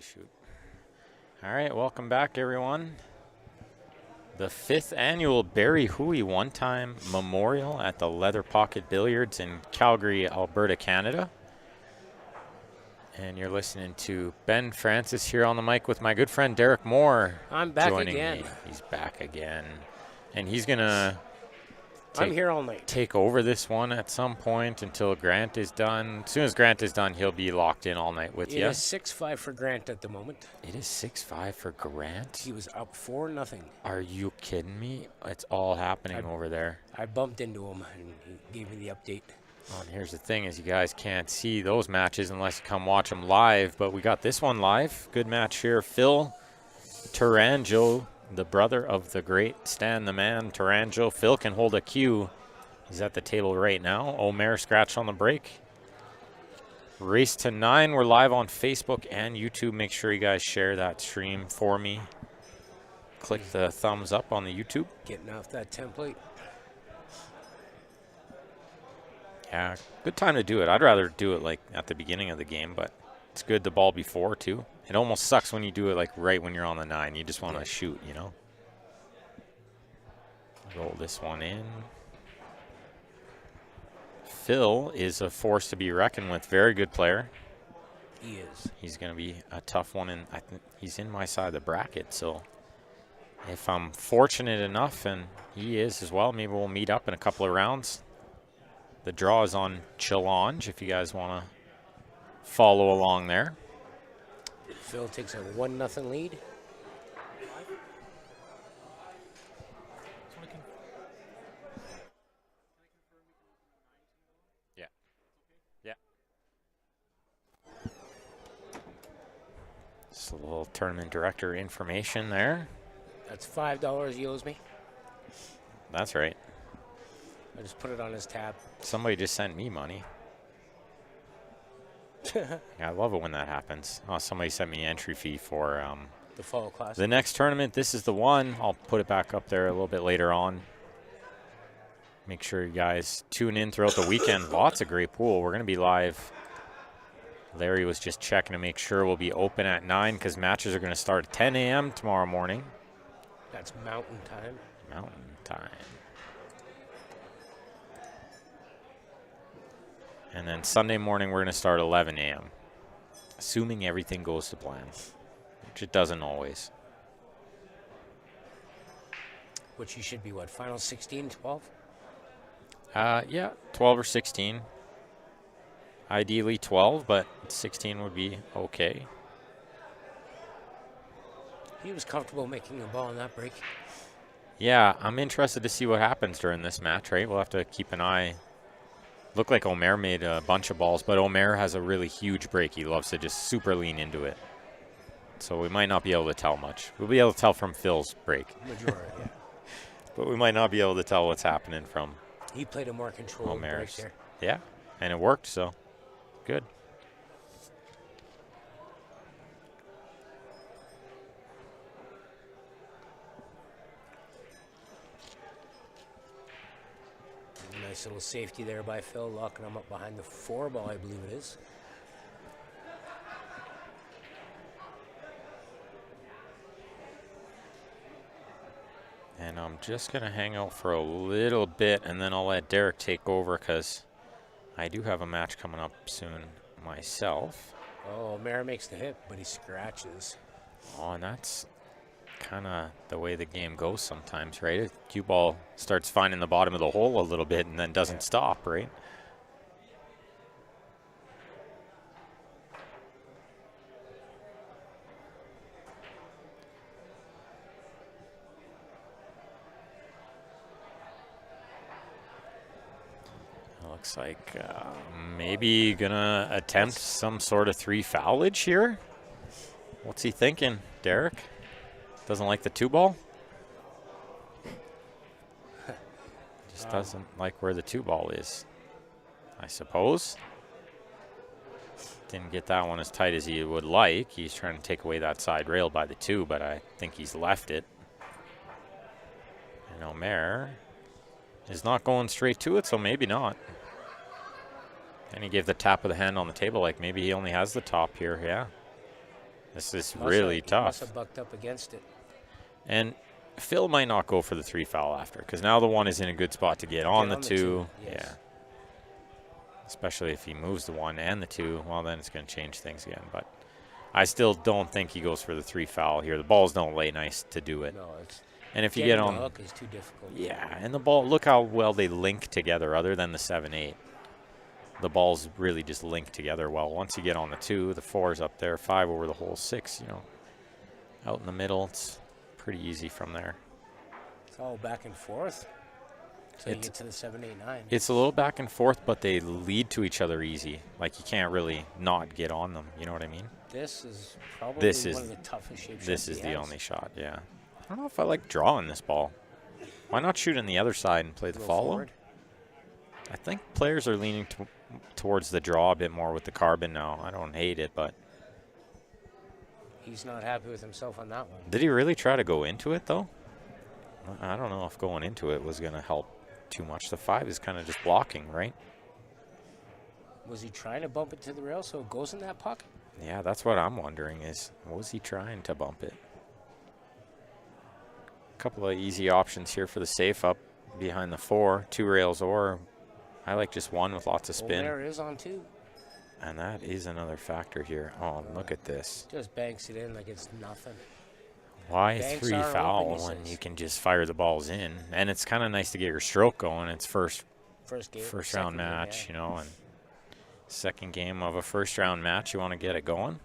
to shoot. All right, welcome back, everyone. The 5th annual Barry Hooey one-time memorial at the Leather Pocket Billiards in Calgary, Alberta, Canada. And you're listening to Ben Francis here on the mic with my good friend Derek Moore. I'm back joining again. Me. He's back again. And he's going to I'm here all night. Take over this one at some point until Grant is done. As soon as Grant is done, he'll be locked in all night with you. It is 6-5 for Grant at the moment. It is 6-5 for Grant? He was up 4-0. Are you kidding me? It's all happening over there. I bumped into him, and he gave me the update. Oh, and here's the thing is you guys can't see those matches unless you come watch them live, but we got this one live. Good match here. Phil Taranjo, the brother of the great Stan the Man Taranjo. Phil can hold a cue. He's at the table right now. Omer scratched on the break. Race to 9. We're live on Facebook and YouTube. Make sure you guys share that stream for me. Click the thumbs up on the YouTube. Getting off that template. Yeah, good time to do it. I'd rather do it like at the beginning of the game, but it's good the ball before too. It almost sucks when you do it like right when you're on the 9. You just want to shoot, you know. Roll this one in. Phil is a force to be reckoned with. Very good player. He is. He's going to be a tough one, and I think he's in my side of the bracket. So if I'm fortunate enough, and he is as well, maybe we'll meet up in a couple of rounds. The draw is on Challenge if you guys want to follow along there. Phil takes a 1-0 lead. Just a little tournament director information there. That's $5 he owes me. That's right. I just put it on his tab. Somebody just sent me money. Yeah, I love it when that happens. Oh, somebody sent me an entry fee for the fall class. The next tournament. This is the one. I'll put it back up there a little bit later on. Make sure you guys tune in throughout the weekend. Lots of great pool. We're going to be live. Larry was just checking to make sure we'll be open at 9 because matches are going to start at 10 a.m. tomorrow morning. That's mountain time. Mountain time. And then Sunday morning, we're going to start 11 a.m., assuming everything goes to plan, which it doesn't always. Which you should be, what, final 16, 12? Yeah, 12 or 16. Ideally 12, but 16 would be okay. He was comfortable making a ball on that break. Yeah, I'm interested to see what happens during this match, right? We'll have to keep an eye. Looked like Omer made a bunch of balls, but Omer has a really huge break. He loves to just super lean into it. So we might not be able to tell much. We'll be able to tell from Phil's break. Majority, yeah. But we might not be able to tell what's happening from He played a more controlled break there. Yeah, and it worked, so good. Nice little safety there by Phil, locking him up behind the 4 ball, I believe it is. And I'm just going to hang out for a little bit, and then I'll let Derek take over because I do have a match coming up soon myself. Oh, Mara makes the hit, but he scratches. Oh, and that's kind of the way the game goes sometimes, right? A cue ball starts finding the bottom of the hole a little bit and then doesn't stop, right? Looks like maybe gonna attempt some sort of 3 foulage here. What's he thinking, Derek? Doesn't like the 2 ball? Just doesn't like where the 2 ball is, I suppose. Didn't get that one as tight as he would like. He's trying to take away that side rail by the 2, but I think he's left it. And Omer is not going straight to it, so maybe not. And he gave the tap of the hand on the table like maybe he only has the top here, yeah. This is really He tough. must have bucked up against it. And Phil might not go for the 3 foul after, because now the 1 is in a good spot to get on the 2. Yes. Yeah. Especially if he moves the 1 and the 2, well, then it's going to change things again. But I still don't think he goes for the 3 foul here. The balls don't lay nice to do it. No, it's and if you get on the hook is too difficult. Yeah, and the ball, look how well they link together other than the 7-8. The balls really just link together well. Once you get on the 2, the 4's up there, 5 over the hole, 6, you know, out in the middle. It's pretty easy from there. It's all back and forth. So you get to the 7, 8, 9. It's a little back and forth, but they lead to each other easy. Like, you can't really not get on them. You know what I mean? This is probably one of the toughest shape shots. This is the only shot, yeah. I don't know if I like drawing this ball. Why not shoot on the other side and play the follow? Forward. I think players are leaning towards the draw a bit more with the carbon now. I don't hate it, but he's not happy with himself on that one. Did he really try to go into it, though? I don't know if going into it was going to help too much. The 5 is kind of just blocking, right? Was he trying to bump it to the rail so it goes in that pocket? Yeah, that's what I'm wondering is, was he trying to bump it? A couple of easy options here for the safe up behind the 4, 2 rails, or I like just 1 with lots of spin. There is on 2. And that is another factor here. Oh, look at this. Just banks it in like it's nothing. Why Banks 3 are foul open, when you can just fire the balls in? And it's kind of nice to get your stroke going. It's first round match, you know, and second game of a first round match. You want to get it going.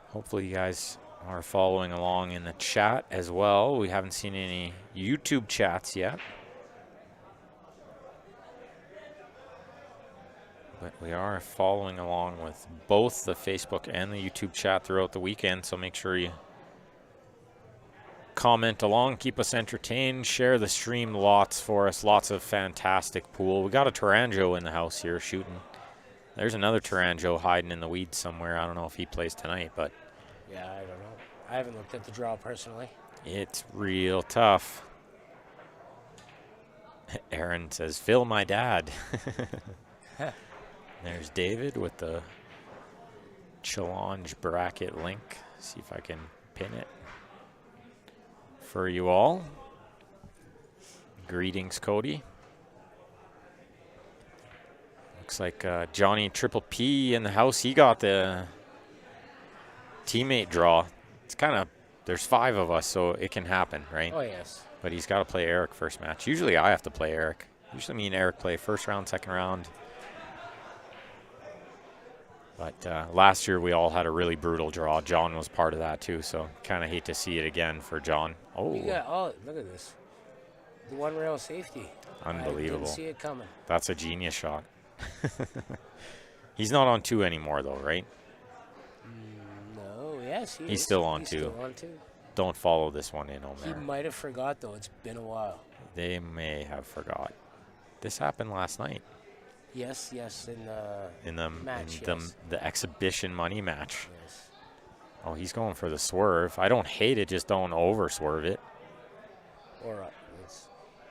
Hopefully you guys are following along in the chat as well. We haven't seen any YouTube chats yet. But we are following along with both the Facebook and the YouTube chat throughout the weekend, so make sure you comment along, keep us entertained, share the stream lots for us. Lots of fantastic pool. We got a Taranjo in the house here shooting. There's another Taranjo hiding in the weeds somewhere. I don't know if he plays tonight, but yeah, I don't know. I haven't looked at the draw personally. It's real tough. Aaron says, Phil, my dad. There's David with the challenge bracket link. See if I can pin it for you all. Greetings, Cody. Looks like Johnny Triple P in the house. He got the teammate draw. It's kind of, there's 5 of us, so it can happen, right? Oh, yes. But he's got to play Eric first match. Usually I have to play Eric. Usually me and Eric play first round, second round. But last year we all had a really brutal draw. John was part of that too, so kind of hate to see it again for John. Oh, look at this. The 1 rail safety. Unbelievable. I didn't see it coming. That's a genius shot. He's not on 2 anymore though, right? No, yes, he's still on 2. Still on 2. Don't follow this one in, Omer. He might have forgot though. It's been a while. They may have forgot. This happened last night. Yes, in the match, the exhibition money match. Yes. Oh, he's going for the swerve. I don't hate it, just don't over swerve it. Or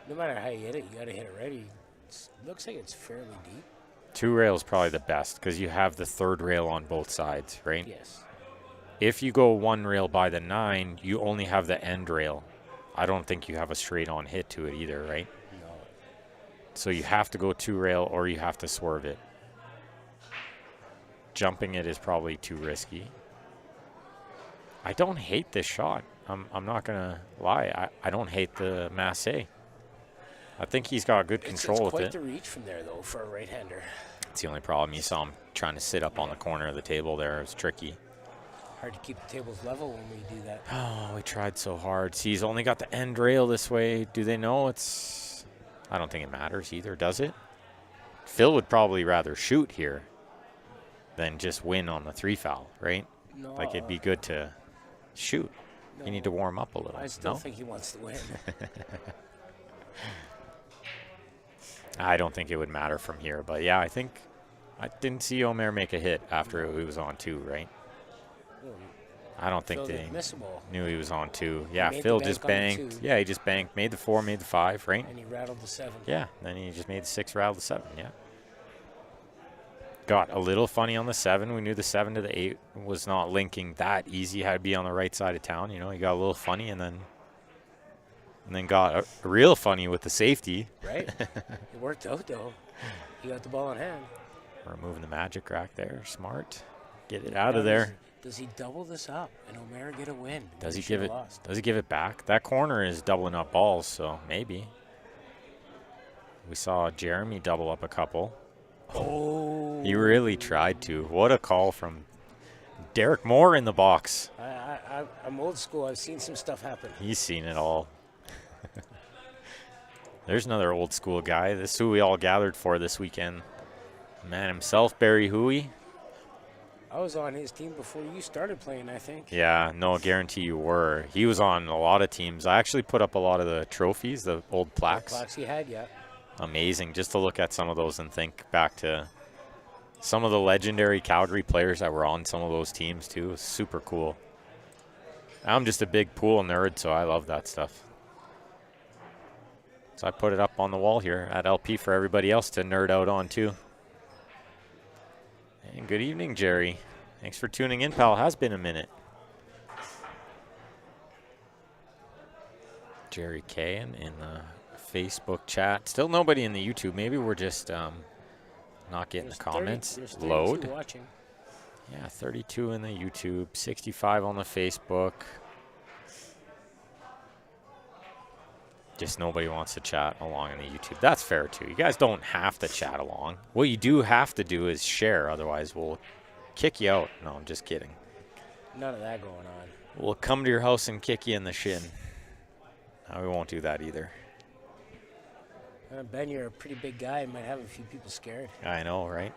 no matter how you hit it, you got to hit it right. It looks like it's fairly deep. 2 rails probably the best because you have the 3rd rail on both sides, right? Yes. If you go 1 rail by the 9, you only have the end rail. I don't think you have a straight on hit to it either, right? No. So you have to go 2 rail or you have to swerve it. Jumping it is probably too risky. I don't hate this shot. I'm not going to lie. I don't hate the masse. I think he's got good control with it. It's quite the reach from there, though, for a right-hander. It's the only problem. You saw him trying to sit up on the corner of the table there. It was tricky. Hard to keep the tables level when we do that. Oh, we tried so hard. See, he's only got the end rail this way. Do they know it's... I don't think it matters either, does it? Phil would probably rather shoot here than just win on the 3 foul, right? No. Like, it'd be good to shoot. No. You need to warm up a little. I still think he wants to win. I don't think it would matter from here. But, yeah, I think I didn't see Omer make a hit after he was on 2, right? I don't think they knew he was on 2. Yeah, Phil just banked. Yeah, he just banked. Made the 4, made the 5, right? And he rattled the 7. Yeah, then he just made the 6, rattled the 7, yeah. got a little funny on the 7. We knew the 7 to the 8 was not linking that easy. Had to be on the right side of town. You know, he got a little funny and then got a real funny with the safety. Right. It worked out, though. He got the ball in hand. Removing the magic rack there. Smart. Get it out of there. Does he double this up and O'Meara get a win? Does he give it? Does he give it back? That corner is doubling up balls, so maybe. We saw Jeremy double up a couple. Oh. He really tried to. What a call from Derek Moore in the box. I'm old school. I've seen some stuff happen. He's seen it all. There's another old school guy. This is who we all gathered for this weekend. Man himself, Barry Hooey. I was on his team before you started playing, I think. Yeah, no, I guarantee you were. He was on a lot of teams. I actually put up a lot of the trophies, the old plaques. The plaques he had, yeah. Amazing, just to look at some of those and think back to some of the legendary Calgary players that were on some of those teams, too. Super cool. I'm just a big pool nerd, so I love that stuff. So I put it up on the wall here at LP for everybody else to nerd out on, too. And good evening, Jerry. Thanks for tuning in, pal. Has been a minute. Jerry Kayan in the Facebook chat. Still nobody in the YouTube. Maybe we're just not getting the comments. There's Load. watching. Yeah, 32 in the YouTube, 65 on the Facebook. Just nobody wants to chat along on the YouTube. That's fair, too. You guys don't have to chat along. What you do have to do is share. Otherwise, we'll kick you out. No, I'm just kidding. None of that going on. We'll come to your house and kick you in the shin. No, we won't do that either. Ben, you're a pretty big guy. You might have a few people scared. I know, right?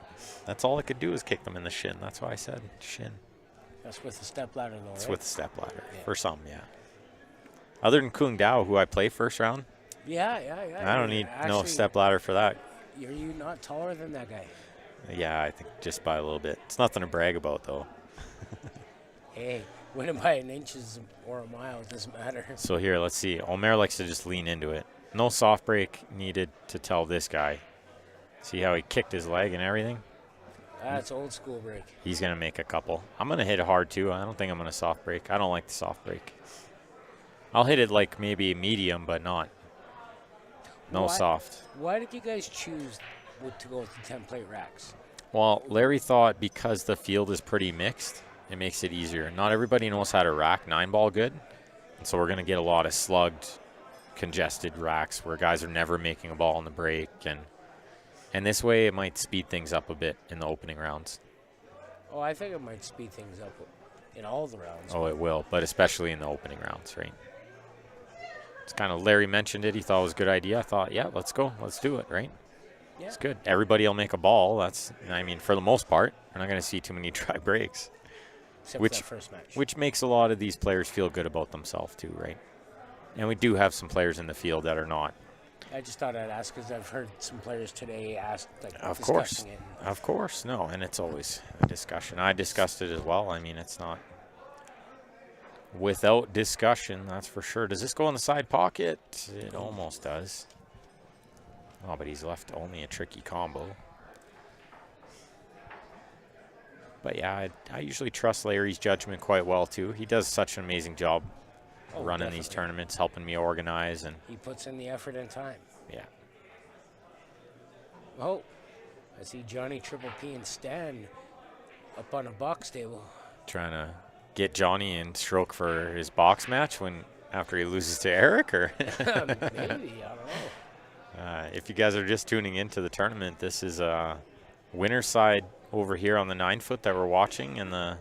That's all I could do is kick them in the shin. That's why I said shin. That's with the stepladder, though, It's right? with the stepladder. Yeah. For some, yeah. Other than Kung Dao, who I play first round, Yeah. I don't need no Actually, stepladder for that. Are you not taller than that guy? Yeah, I think just by a little bit. It's nothing to brag about, though. Hey, winning by an inch or a mile, it doesn't matter. So here, let's see. Omer likes to just lean into it. No soft break needed to tell this guy. See how he kicked his leg and everything? That's old school break. He's going to make a couple. I'm going to hit it hard, too. I don't think I'm going to soft break. I don't like the soft break. I'll hit it like maybe medium, but not. No soft. Why did you guys choose to go with the template racks? Well, Larry thought because the field is pretty mixed, it makes it easier. Not everybody knows how to rack 9-ball good, and so we're going to get a lot of slugged, congested racks where guys are never making a ball in the break, and this way it might speed things up a bit in the opening rounds. Oh, I think it might speed things up in all the rounds. Oh, it will, but especially in the opening rounds, right? It's kind of Larry mentioned it. He thought it was a good idea. I thought, yeah, let's go. Let's do it, right? Yeah. It's good. Everybody will make a ball. I mean, for the most part, we're not going to see too many dry breaks. Except for that first match. Which makes a lot of these players feel good about themselves too, right? And we do have some players in the field that are not. I just thought I'd ask because I've heard some players today ask, like, Of course. discussing it. Of course. No, and it's always a discussion. I discussed it as well. I mean, it's not without discussion, that's for sure. Does this go in the side pocket? It almost does. Oh, but he's left only a tricky combo. But yeah, I usually trust Larry's judgment quite well too. He does such an amazing job running these tournaments, helping me organize, and he puts in the effort and time. Yeah. Oh, I see Johnny Triple P and Stan up on a box table. Trying to get Johnny in stroke for his box match after he loses to Eric, or Maybe, I don't know. If you guys are just tuning into the tournament, this is winner side over here on the 9-foot that we're watching, and the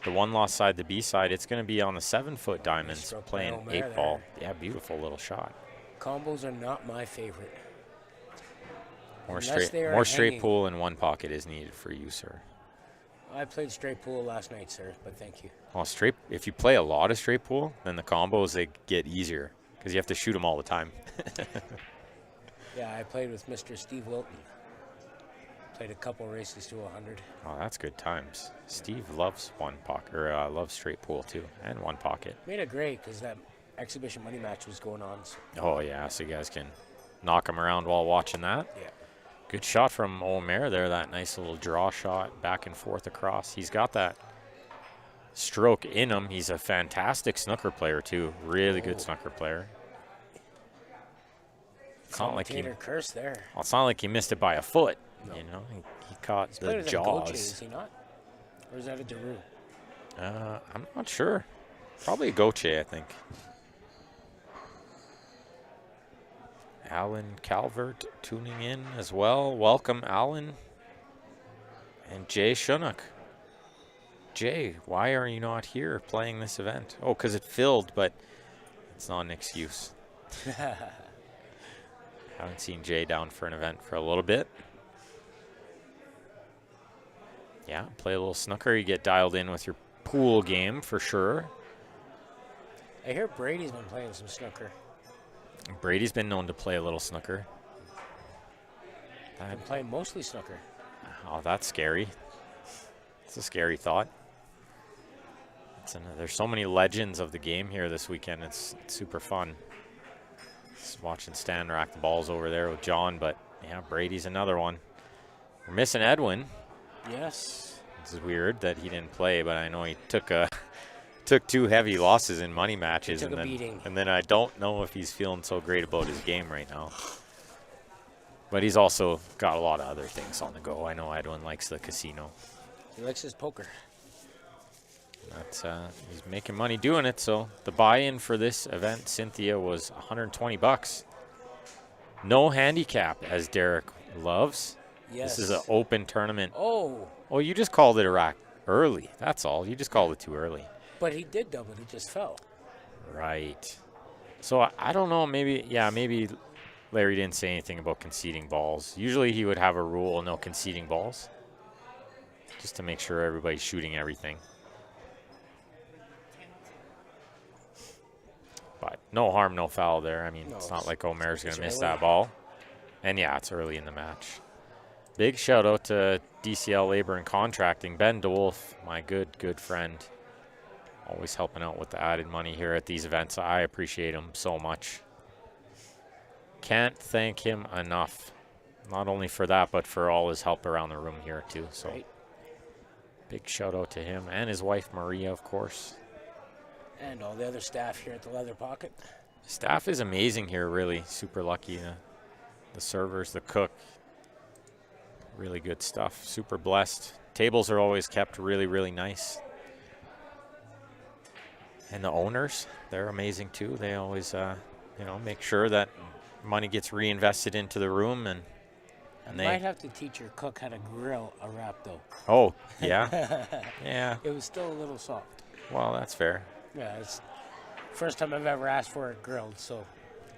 1-loss side, the B side, it's going to be on the 7-foot diamonds playing 8-ball. Yeah, beautiful little shot. Combos are not my favorite. More straight pool in one pocket is needed for you, sir. I played straight pool last night, sir, but thank you. Well, if you play a lot of straight pool, then the combos, they get easier because you have to shoot them all the time. Yeah, I played with Mr. Steve Wilton. Played a couple races to 100. Oh, that's good times. Steve loves one pocket, or loves straight pool too, and one pocket. Made it great because that exhibition money match was going on. So. Oh yeah, so you guys can knock them around while watching that. Yeah. Good shot from Omer there, that nice little draw shot back and forth across. He's got that stroke in him. He's a fantastic snooker player too. Really good snooker player. It's not like Commentator curse there. well, it's not like he missed it by a foot. No. You know, he caught He's the better than jaws. Goche, is he not? Or is that a Daru? I'm not sure. Probably a Goche, I think. Alan Calvert tuning in as well. Welcome, Alan. And Jay Shunnock. Jay, why are you not here playing this event? Oh, because it filled, but it's not an excuse. Haven't seen Jay down for an event for a little bit. Yeah, play a little snooker. You get dialed in with your pool game for sure. I hear Brady's been playing some snooker. Brady's been known to play a little snooker. Been playing mostly snooker. Oh, that's scary. It's a scary thought. There's so many legends of the game here this weekend. It's super fun. Just watching Stan rack the balls over there with John, but yeah, Brady's another one. We're missing Edwin. Yes. It's weird that he didn't play, but I know he took 2 heavy losses in money matches, He took a beating. and then I don't know if he's feeling so great about his game right now. But he's also got a lot of other things on the go. I know Edwin likes the casino. He likes his poker. That's he's making money doing it. So the buy-in for this event, Cynthia, was $120. No handicap, as Derek loves. Yes. This is an open tournament. Oh, Oh, you just called it a rack early. That's all. You just called it too early. but he did double. He just fell. Right. So I don't know. Maybe Larry didn't say anything about conceding balls. Usually he would have a rule, no conceding balls, just to make sure everybody's shooting everything. But no harm, no foul there. I mean, No, it's not like Omer's going it's to miss early. that ball. And yeah, it's early in the match. Big shout out to DCL Labor and Contracting. Ben DeWolf, my good friend. Always helping out with the added money here at these events. I appreciate him so much. Can't thank him enough. Not only for that, but for all his help around the room here too. So Right. big shout out to him and his wife Maria, of course. And all the other staff here at the Leather Pocket. Staff is amazing here, really. Super lucky. The servers, the cook. Really good stuff. Super blessed. Tables are always kept really, really nice. And the owners, they're amazing too. They always, make sure that money gets reinvested into the room, and You they. might have to teach your cook how to grill a wrap, though. Oh, yeah, yeah. It was still a little soft. Well, that's fair. Yeah, it's first time I've ever asked for it grilled, so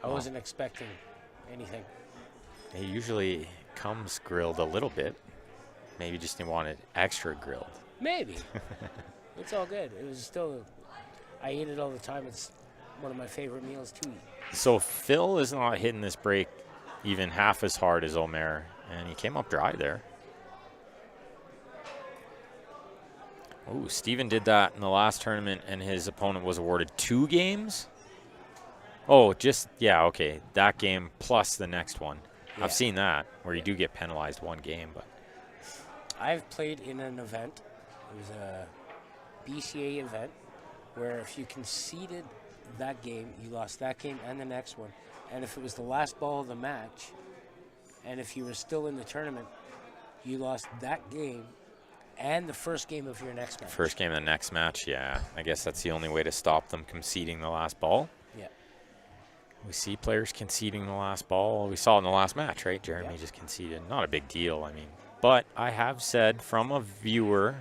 I wasn't expecting anything. It usually comes grilled a little bit. Maybe just didn't want it extra grilled. Maybe. It's all good. It was still, I eat it all the time. It's one of my favorite meals to eat. So Phil is not hitting this break even half as hard as Omer, and he came up dry there. Ooh, Steven did that in the last tournament, and his opponent was awarded 2 games? Oh, okay. That game plus the next one. Yeah. I've seen that, where you do get penalized 1 game. But I've played in an event. It was a BCA event where if you conceded that game, you lost that game and the next one. And if it was the last ball of the match, and if you were still in the tournament, you lost that game and the first game of your next match. first game of the next match, yeah. I guess that's the only way to stop them conceding the last ball. Yeah. We see players conceding the last ball. We saw it in the last match, right? Jeremy Yeah. just conceded. Not a big deal, I mean. But I have said from a viewer,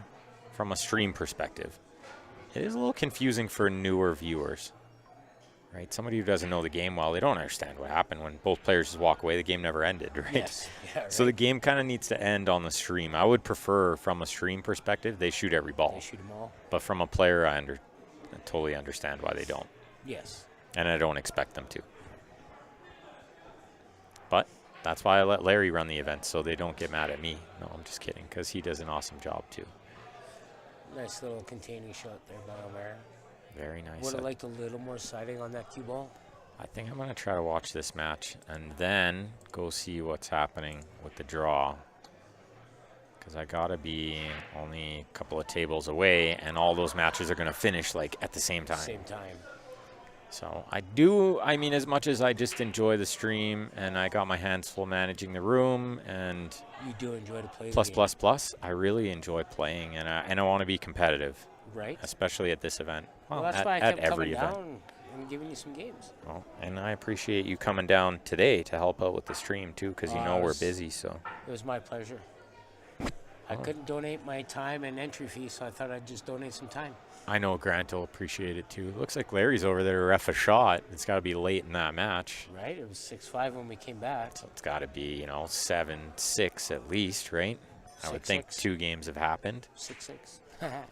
from a stream perspective, it is a little confusing for newer viewers, right? Somebody who doesn't know the game well, they don't understand what happened when both players just walk away. The game never ended, right? Yes. Yeah, right. So the game kind of needs to end on the stream. I would prefer, from a stream perspective, they shoot every ball. They shoot them all. But from a player, I totally understand why they don't. Yes. And I don't expect them to. But that's why I let Larry run the event, so they don't get mad at me. No, I'm just kidding, because he does an awesome job too. Nice little containing shot there by O'Mara. Very nice. Would have liked a little more siding on that cue ball. I think I'm going to try to watch this match and then go see what's happening with the draw. Because I got to be only a couple of tables away, and all those matches are going to finish like at the same time. Same time. So I mean, as much as I just enjoy the stream and I got my hands full managing the room and You do enjoy to play plus, I really enjoy playing, and I want to be competitive. Right. Especially at this event. Well, that's why I at kept every coming event. down and giving you some games. Well, and I appreciate you coming down today to help out with the stream too, because you know we're busy. So it was my pleasure. I couldn't donate my time and entry fee, so I thought I'd just donate some time. I know Grant will appreciate it too. Looks like Larry's over there to ref a shot. It's got to be late in that match. Right? It was 6-5 when we came back. So it's got to be, 7-6 at least, right? I would think 2 games have happened. 6-6.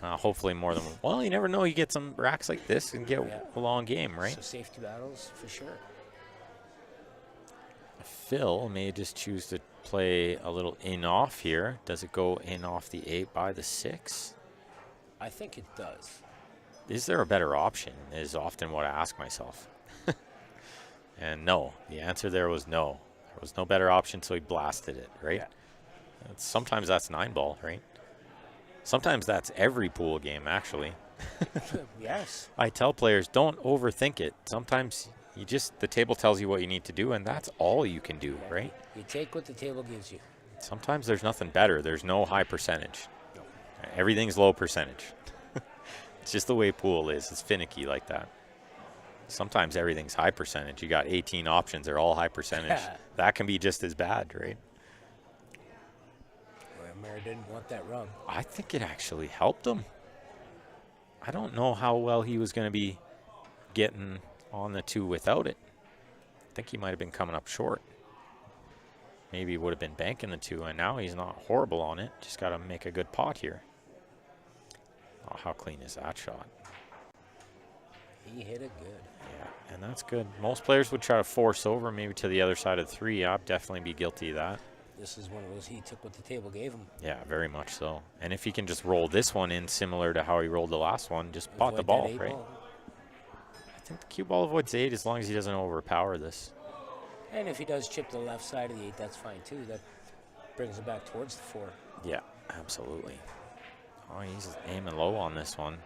Hopefully more than one. Well, you never know. You get some racks like this and get a long game, right? So safety battles for sure. Phil may just choose to play a little in-off here. Does it go in-off the 8 by the 6? I think it does. Is there a better option is often what I ask myself. And no, the answer there was no. There was no better option, so he blasted it, right? Yeah. Sometimes that's 9-ball, right? Sometimes that's every pool game, actually. Yes. I tell players, don't overthink it. Sometimes the table tells you what you need to do, and that's all you can do, right? You take what the table gives you. Sometimes there's nothing better. There's no high percentage. No. Everything's low percentage. It's just the way pool is. It's finicky like that. Sometimes everything's high percentage. You got 18 options. They're all high percentage. That can be just as bad, right? Well, Mary didn't want that rub. I think it actually helped him. I don't know how well he was going to be getting on the 2 without it. I think he might have been coming up short. Maybe he would have been banking the 2, and now he's not horrible on it. Just got to make a good pot here. Oh, how clean is that shot? He hit it good. Yeah, and that's good. Most players would try to force over maybe to the other side of the 3. I'd definitely be guilty of that. This is one of those he took what the table gave him. Yeah, very much so. And if he can just roll this one in similar to how he rolled the last one, just pot the ball, right? Ball. I think the cue ball avoids 8 as long as he doesn't overpower this. And if he does chip the left side of the 8, that's fine too. That brings it back towards the 4. Yeah, absolutely. Oh, he's aiming low on this one.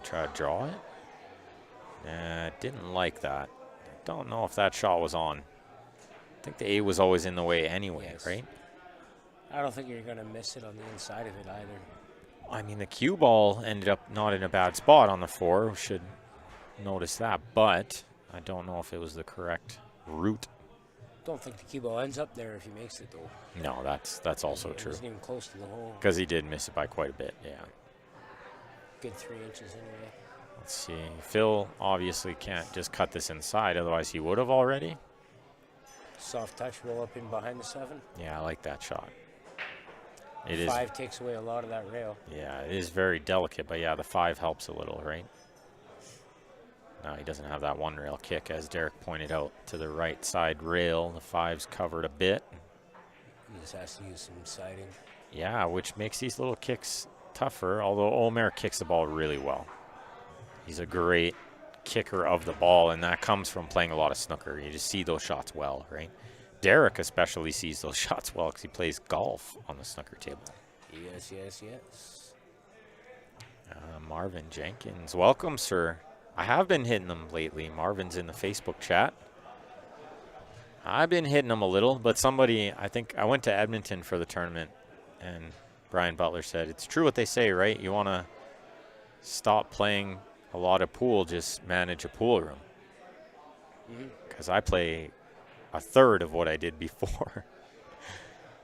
Try to draw it. Didn't like that. Don't know if that shot was on. I think the 8 was always in the way anyway, Yes. right? I don't think you're going to miss it on the inside of it either. I mean, the cue ball ended up not in a bad spot on the 4. We should notice that, but I don't know if it was the correct route. Don't think the cue ball ends up there if he makes it though. No, that's also It true. wasn't even close to the hole. Because he did miss it by quite a bit, yeah. Good 3 inches anyway. Let's see. Phil obviously can't just cut this inside, otherwise he would have already. Soft touch, roll up in behind the 7. Yeah, I like that shot. It is. 5 takes away a lot of that rail. Yeah, it is very delicate, but yeah, the 5 helps a little, right? Now he doesn't have that 1 rail kick, as Derek pointed out, to the right side rail. The 5's covered a bit. He just has to use some siding. Yeah, which makes these little kicks tougher, although Omer kicks the ball really well. He's a great kicker of the ball, and that comes from playing a lot of snooker. You just see those shots well, right? Derek especially sees those shots well because he plays golf on the snooker table. Yes, yes, yes. Marvin Jenkins, welcome, sir. I have been hitting them lately. Marvin's in the Facebook chat. I've been hitting them a little, but I think I went to Edmonton for the tournament, and Brian Butler said, it's true what they say, right? You want to stop playing a lot of pool, just manage a pool room. Because I play a third of what I did before.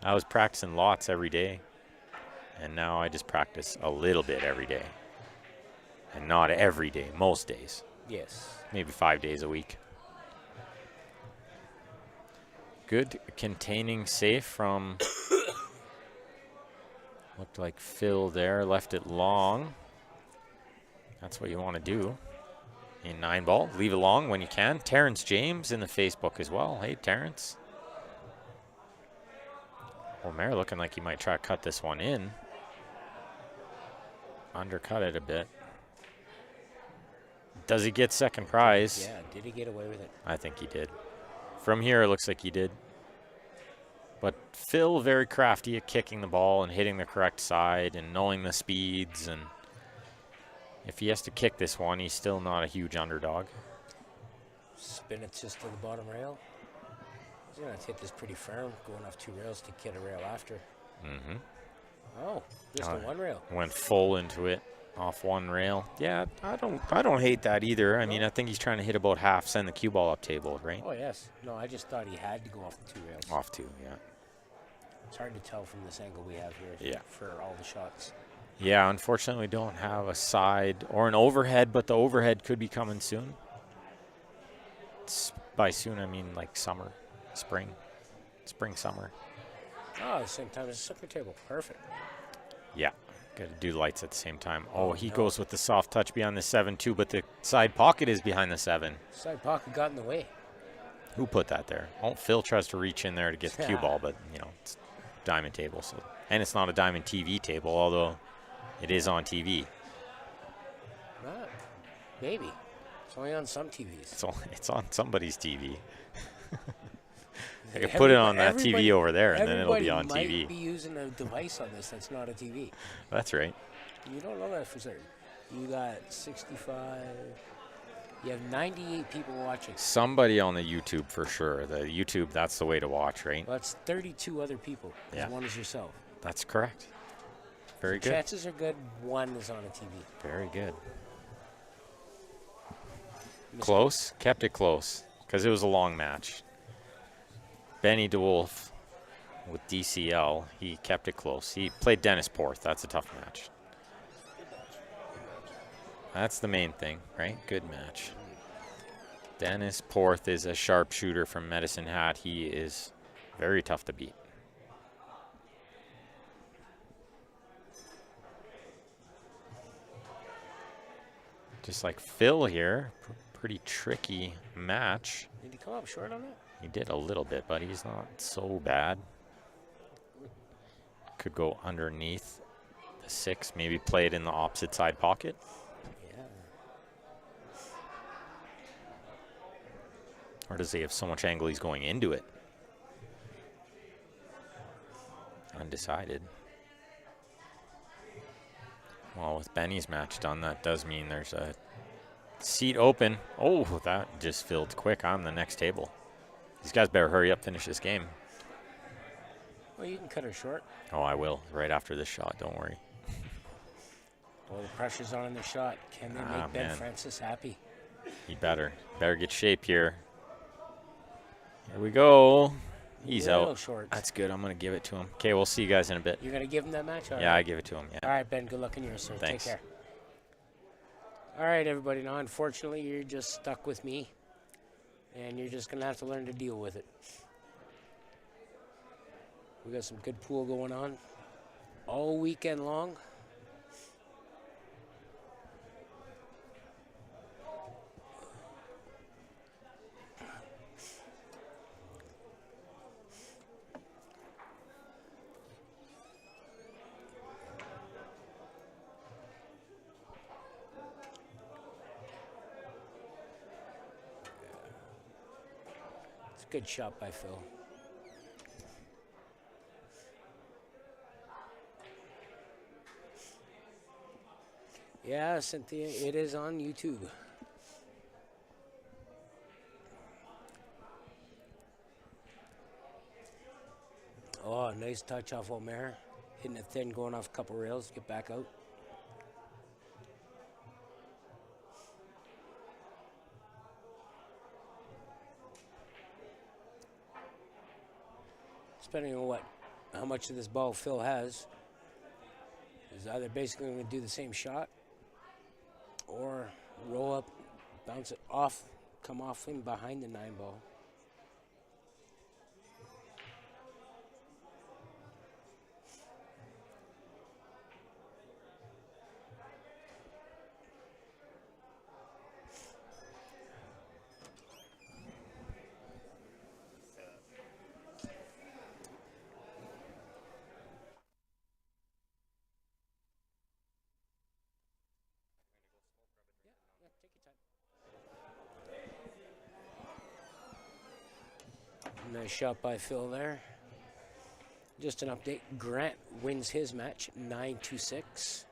I was practicing lots every day, and now I just practice a little bit every day. And not every day, most days. Yes. Maybe 5 days a week. Good containing safe from, looked like Phil there, left it long. That's what you want to do in 9-ball. Leave it long when you can. Terrence James in the Facebook as well. Hey, Terrence. Omer looking like he might try to cut this one in. Undercut it a bit. Does he get second prize? Yeah, did he get away with it? I think he did. From here, it looks like he did. But Phil, very crafty at kicking the ball and hitting the correct side and knowing the speeds. And if he has to kick this one, he's still not a huge underdog. Spin it just to the bottom rail. He's going to hit this pretty firm, going off 2 rails to get a rail after. Mm-hmm. Oh, just a 1 rail. Went full into it off 1 rail. Yeah, I don't hate that either. I mean, I think he's trying to hit about half, send the cue ball up table, right? Oh, yes. No, I just thought he had to go off the 2 rails. Off 2, yeah. It's hard to tell from this angle we have here for all the shots. Yeah, unfortunately, we don't have a side or an overhead, but the overhead could be coming soon. By soon, I mean like summer, spring, summer. Oh, the same time as the snooker table. Perfect. Yeah, got to do lights at the same time. Oh, he goes with the soft touch behind the 7-2, but the side pocket is behind the 7. Side pocket got in the way. Who put that there? Oh, Phil tries to reach in there to get the cue ball, but, you know, it's diamond table. So, and it's not a diamond TV table, although it is on TV. Maybe. It's only on some TVs. It's on somebody's TV. I could put it on that TV over there, and then it'll be on TV. Everybody might be using a device on this that's not a TV. That's right. You don't know that for certain. You got 65. You have 98 people watching. Somebody on the YouTube for sure. The YouTube, that's the way to watch, right? Well, that's 32 other people. Yeah. One is yourself. That's correct. Very good. Chances are good 1 is on a TV. Very good. Close. Kept it close because it was a long match. Benny DeWolf with DCL, he kept it close. He played Dennis Porth. That's a tough match. That's the main thing, right? Good match. Dennis Porth is a sharpshooter from Medicine Hat. He is very tough to beat. Just like Phil here, pretty tricky match. Did he come up short on that? He did a little bit, but he's not so bad. Could go underneath the 6, maybe play it in the opposite side pocket. Yeah. Or does he have so much angle he's going into it? Undecided. Well, with Benny's match done, that does mean there's a seat open. Oh, that just filled quick on the next table. These guys better hurry up, finish this game. Well, you can cut her short. Oh, I will, right after this shot, don't worry. Well, the pressure's on in the shot. Can they make Ben Francis happy? He better get shape here. Here we go. He's out. Short. That's good. I'm going to give it to him. Okay, we'll see you guys in a bit. You're going to give him that match? Yeah, I give it to him. Yeah. All right, Ben, good luck in yours, sir. Thanks. Take care. All right, everybody. Now, unfortunately, you're just stuck with me, and you're just going to have to learn to deal with it. We got some good pool going on all weekend long. It's a good shot by Phil. Yeah, Cynthia, it is on YouTube. Oh, nice touch off Omer. Hitting it thin, going off a couple rails, get back out. Depending on how much of this ball Phil has, is either basically going to do the same shot or roll up, bounce it off, come off in behind the 9 ball. Take your time. Nice shot by Phil there. Just an update. Grant wins his match 9-6.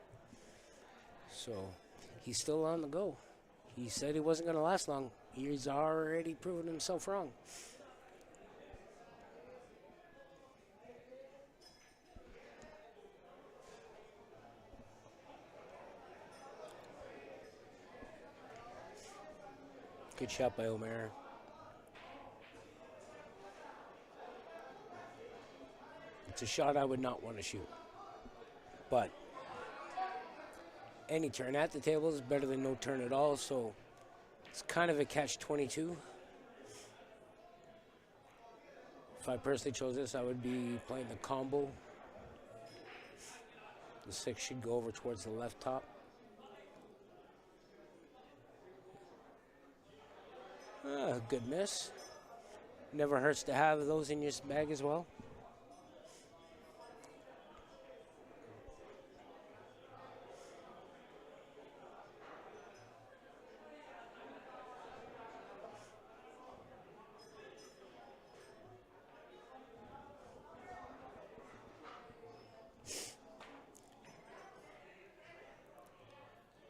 So he's still on the go. He said he wasn't going to last long. He's already proven himself wrong. Good shot by Omer. It's a shot I would not want to shoot. But any turn at the table is better than no turn at all, so it's kind of a catch-22. If I personally chose this, I would be playing the combo. The 6 should go over towards the left top. Good miss. Never hurts to have those in your bag as well.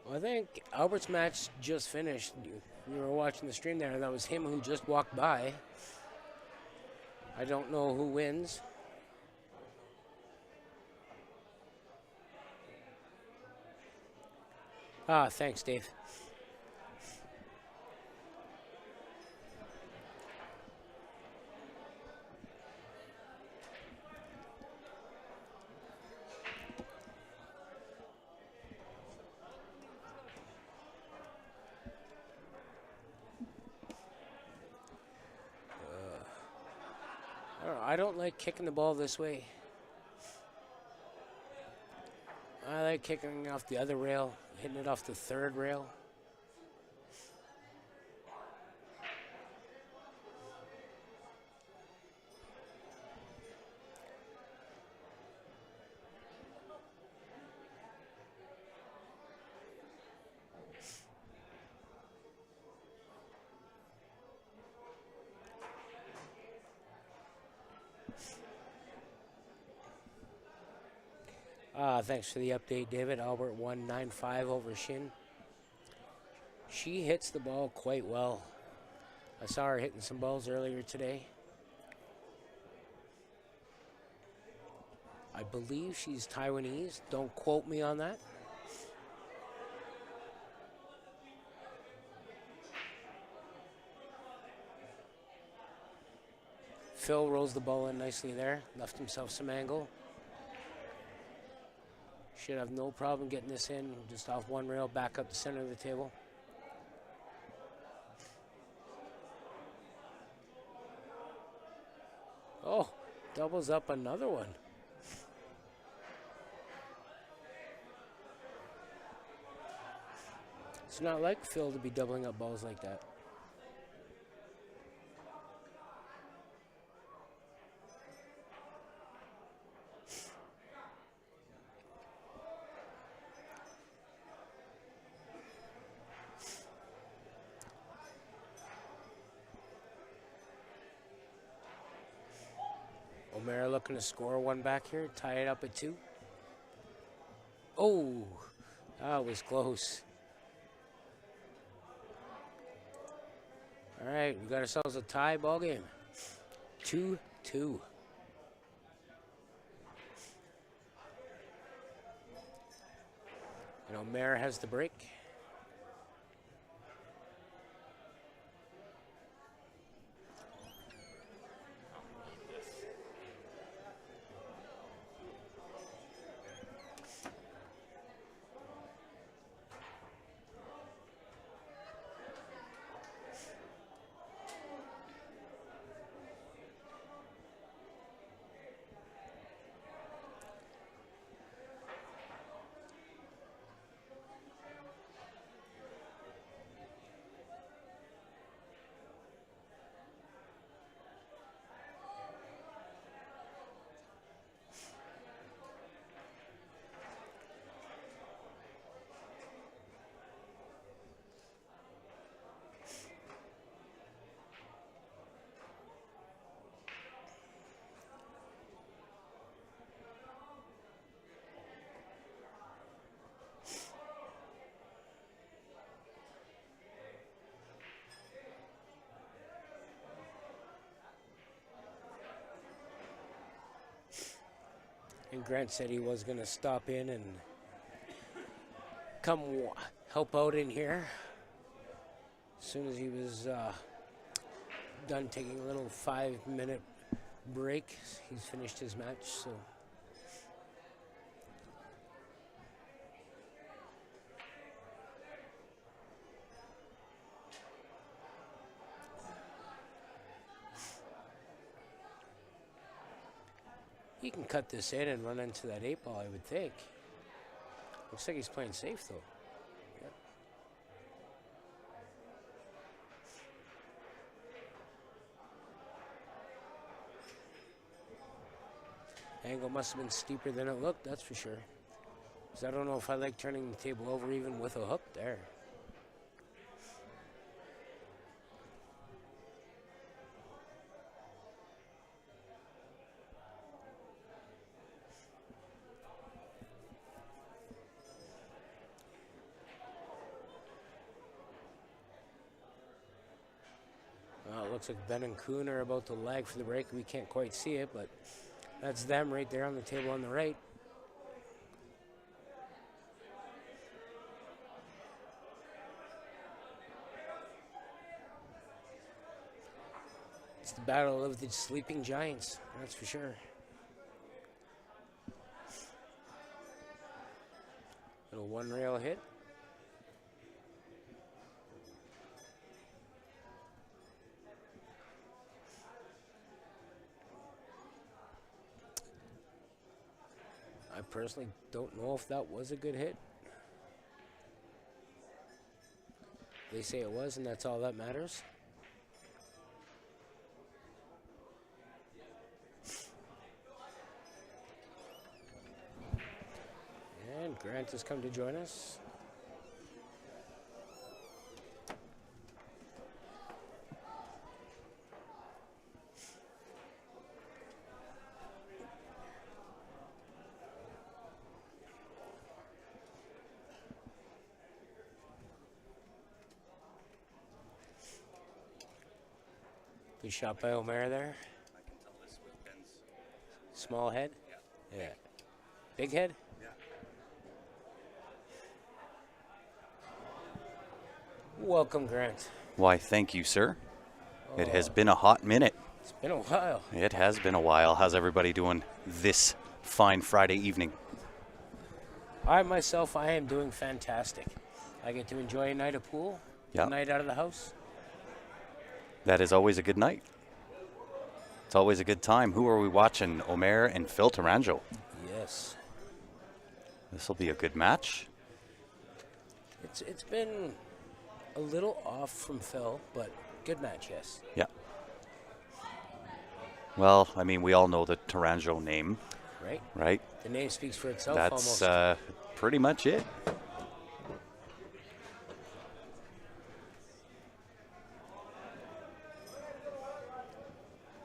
Well, I think Albert's match just finished. You were watching the stream there. That was him who just walked by. I don't know who wins. Thanks, Dave. I don't like kicking the ball this way. I like kicking off the other rail, hitting it off the third rail. Thanks for the update, David. Albert won 9-5 over Shin. She hits the ball quite well. I saw her hitting some balls earlier today. I believe she's Taiwanese. Don't quote me on that. Phil rolls the ball in nicely there. Left himself some angle. Should have no problem getting this in just off one rail, back up the center of the table. Oh, doubles up another one. It's not like Phil to be doubling up balls like that. O'Mara looking to score one back here, tie it up at 2. Oh, that was close. All right, we got ourselves a tie ball game. 2-2. And O'Mara has the break. And Grant said he was going to stop in and come help out in here. As soon as he was done taking a little 5-minute break, he's finished his match. So he can cut this in and run into that 8-ball, I would think. Looks like he's playing safe, though. Yep. Angle must have been steeper than it looked, that's for sure. 'Cause I don't know if I like turning the table over even with a hook there. Well, it looks like Ben and Kuhn are about to lag for the break. We can't quite see it, but that's them right there on the table on the right. It's the battle of the sleeping giants, that's for sure. Little one rail hit. I personally don't know if that was a good hit. They say it was, and that's all that matters. And Grant has come to join us. Good shot by Omer there. I can tell this with Ben's. Small head? Yeah. Yeah. Big head? Yeah. Welcome, Grant. Why, thank you, sir. It has Oh, been a hot minute. It's been a while. It has been a while. How's everybody doing this fine Friday evening? I myself, I am doing fantastic. I get to enjoy a night of pool, Yeah. a night out of the house. That is always a good night. It's always a good time. Who are we watching? Omer and Phil Taranjo. Yes. This will be a good match. It's been a little off from Phil, but good match, yes. Yeah. Well, I mean, we all know the Taranjo name, Right? right? The name speaks for itself That's almost. pretty much it.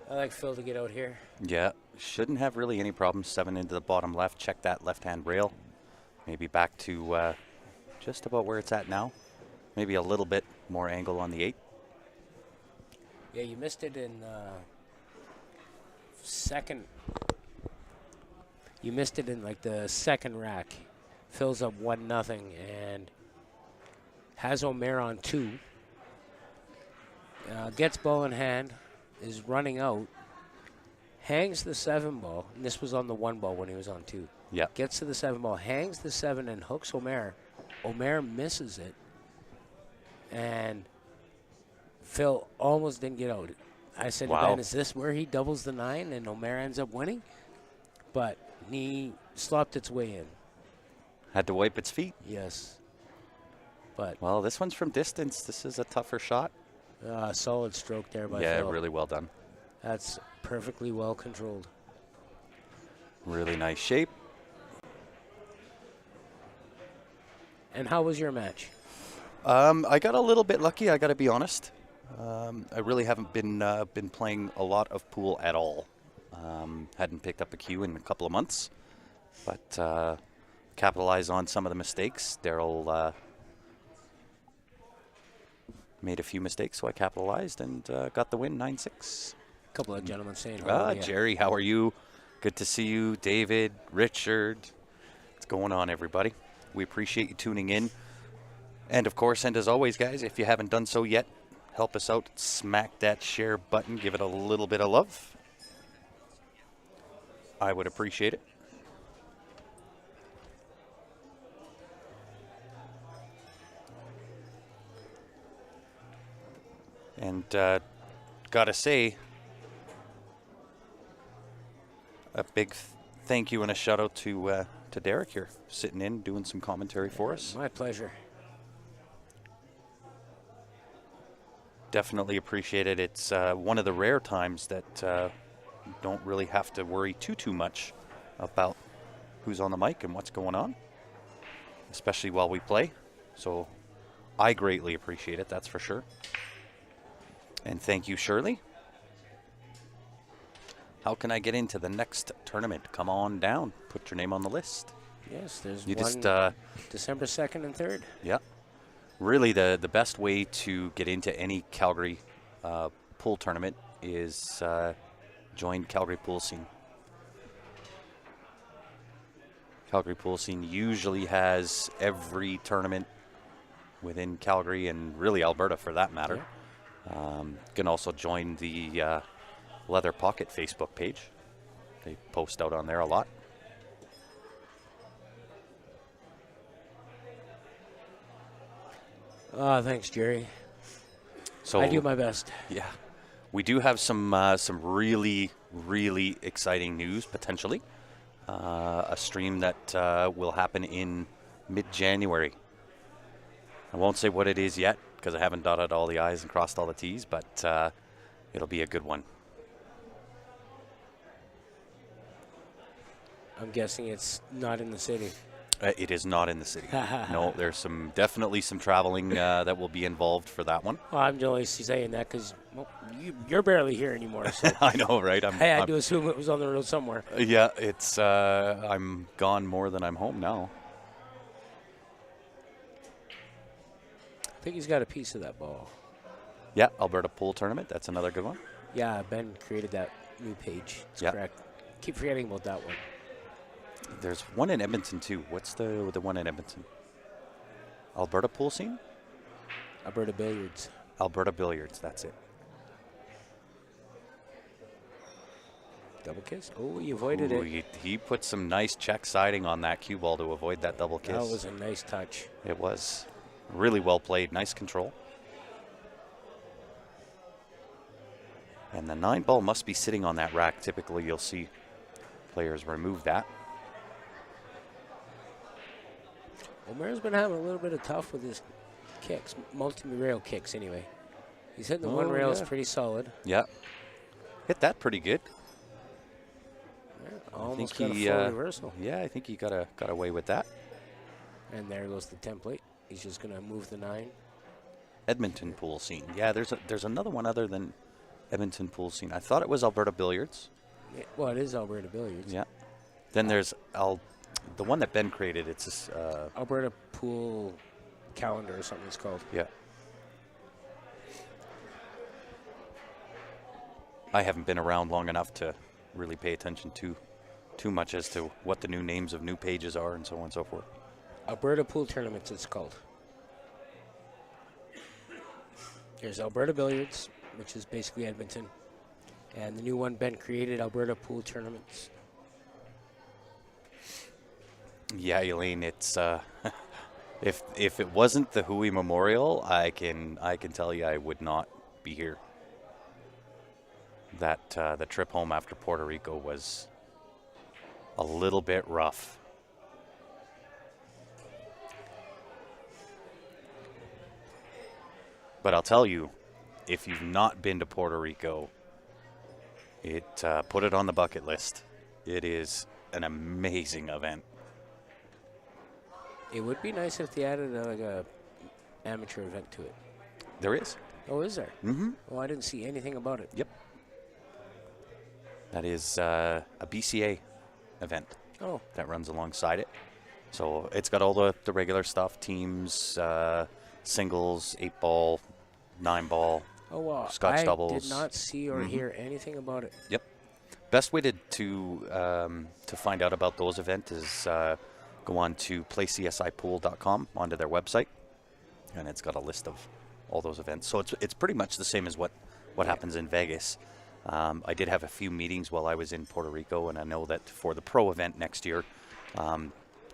I like Phil to get out here. Yeah, shouldn't have really any problems. 7 into the bottom left. Check that left-hand rail. Maybe back to just about where it's at now. Maybe a little bit more angle on the 8. Yeah, you missed it in second. You missed it in like the second rack. Phil's up 1-0 and has Omer on 2. Gets ball in hand, is running out, hangs the 7 ball, and this was on the 1 ball when he was on 2. Yeah. Gets to the 7 ball, hangs the 7 and hooks Omer. Omer misses it, and Phil almost didn't get out. I said to Wow. Ben, is this where he doubles the 9 and Omer ends up winning? But he slopped its way in. Had to wipe its feet. Yes. But Well, this one's from distance. This is a tougher shot. solid stroke there by Yeah, Phil. really well done. That's perfectly well controlled. Really nice shape. And how was your match? I got a little bit lucky, I got to be honest. I really haven't been playing a lot of pool at all. Hadn't picked up a cue in a couple of months, but capitalized on some of the mistakes. Daryl made a few mistakes, so I capitalized and got the win 9-6. A couple of gentlemen saying hello. to you. Jerry, how are you? Good to see you, David, Richard. What's going on, everybody? We appreciate you tuning in. And, of course, and as always, guys, if you haven't done so yet, help us out. Smack that share button. Give it a little bit of love. I would appreciate it. And gotta say, a big thank you and a shout out to Derek here, sitting in, doing some commentary for us. My pleasure. Definitely appreciate it. It's one of the rare times that don't really have to worry too much about who's on the mic and what's going on, especially while we play. So I greatly appreciate it, that's for sure. And thank you, Shirley. How can I get into the next tournament? Come on down. Put your name on the list. Yes, there's You one just, December 2nd and 3rd. yeah. Really, the best way to get into any Calgary pool tournament is join Calgary Pool Scene. Calgary Pool Scene usually has every tournament within Calgary and really Alberta for that matter. Yeah. You can also join the Leather Pocket Facebook page. They post out on there a lot. Thanks, Jerry. So I do my best. yeah, we do have some really exciting news potentially. A stream that will happen in mid-January. I won't say what it is yet because I haven't dotted all the I's and crossed all the T's, but it'll be a good one. I'm guessing it's not in the city. It is not in the city. No, there's definitely some traveling that will be involved for that one. Well, I'm only saying that because you're barely here anymore. So I know, right? I had to assume it was on the road somewhere. Yeah, it's I'm gone more than I'm home now. I think he's got a piece of that ball. Yeah, Alberta Pool Tournament. That's another good one. Yeah, Ben created that new page. That's Yep. correct. Keep forgetting about that one. There's one in Edmonton too. What's the one in Edmonton? Alberta Pool Scene? Alberta Billiards. Alberta Billiards. That's it. Double kiss? Oh, you avoided Ooh, it. he put some nice check siding on that cue ball to avoid that double kiss. That was a nice touch. It was really well played. Nice control. And the 9 ball must be sitting on that rack. Typically, you'll see players remove that. Omer's been having a little bit of tough with his kicks, multi-rail kicks anyway. He's hitting the one rail is pretty solid. Yeah. Hit that pretty good. Yeah, almost think got he, a full reversal. Yeah, I think he got away with that. And there goes the template. He's just going to move the 9. Edmonton Pool Scene. Yeah, there's another one other than Edmonton Pool Scene. I thought it was Alberta Billiards. Yeah, well, it is Alberta Billiards. Yeah. Then there's the one that Ben created. It's this, Alberta Pool Calendar or something it's called. yeah. I haven't been around long enough to really pay attention to too much as to what the new names of new pages are and so on and so forth. Alberta Pool Tournaments it's called. There's Alberta Billiards, which is basically Edmonton. And the new one Ben created, Alberta Pool Tournaments. Yeah, Elaine, it's if it wasn't the Hooey Memorial, I can tell you I would not be here. That the trip home after Puerto Rico was a little bit rough. But I'll tell you, if you've not been to Puerto Rico, put it on the bucket list. It is an amazing event. It would be nice if they added like a amateur event to it. There is. Oh, is there? Mm-hmm. Oh, I didn't see anything about it. Yep. That is a BCA event Oh, that runs alongside it. So it's got all the regular stuff, teams, singles, 8-ball, 9-ball. oh wow. Scotch I doubles. did not see or hear anything about it. Yep. Best way to find out about those events is go on to playcsipool.com, onto their website, and it's got a list of all those events. So it's pretty much the same as what happens in Vegas. I did have a few meetings while I was in Puerto Rico, and I know that for the pro event next year,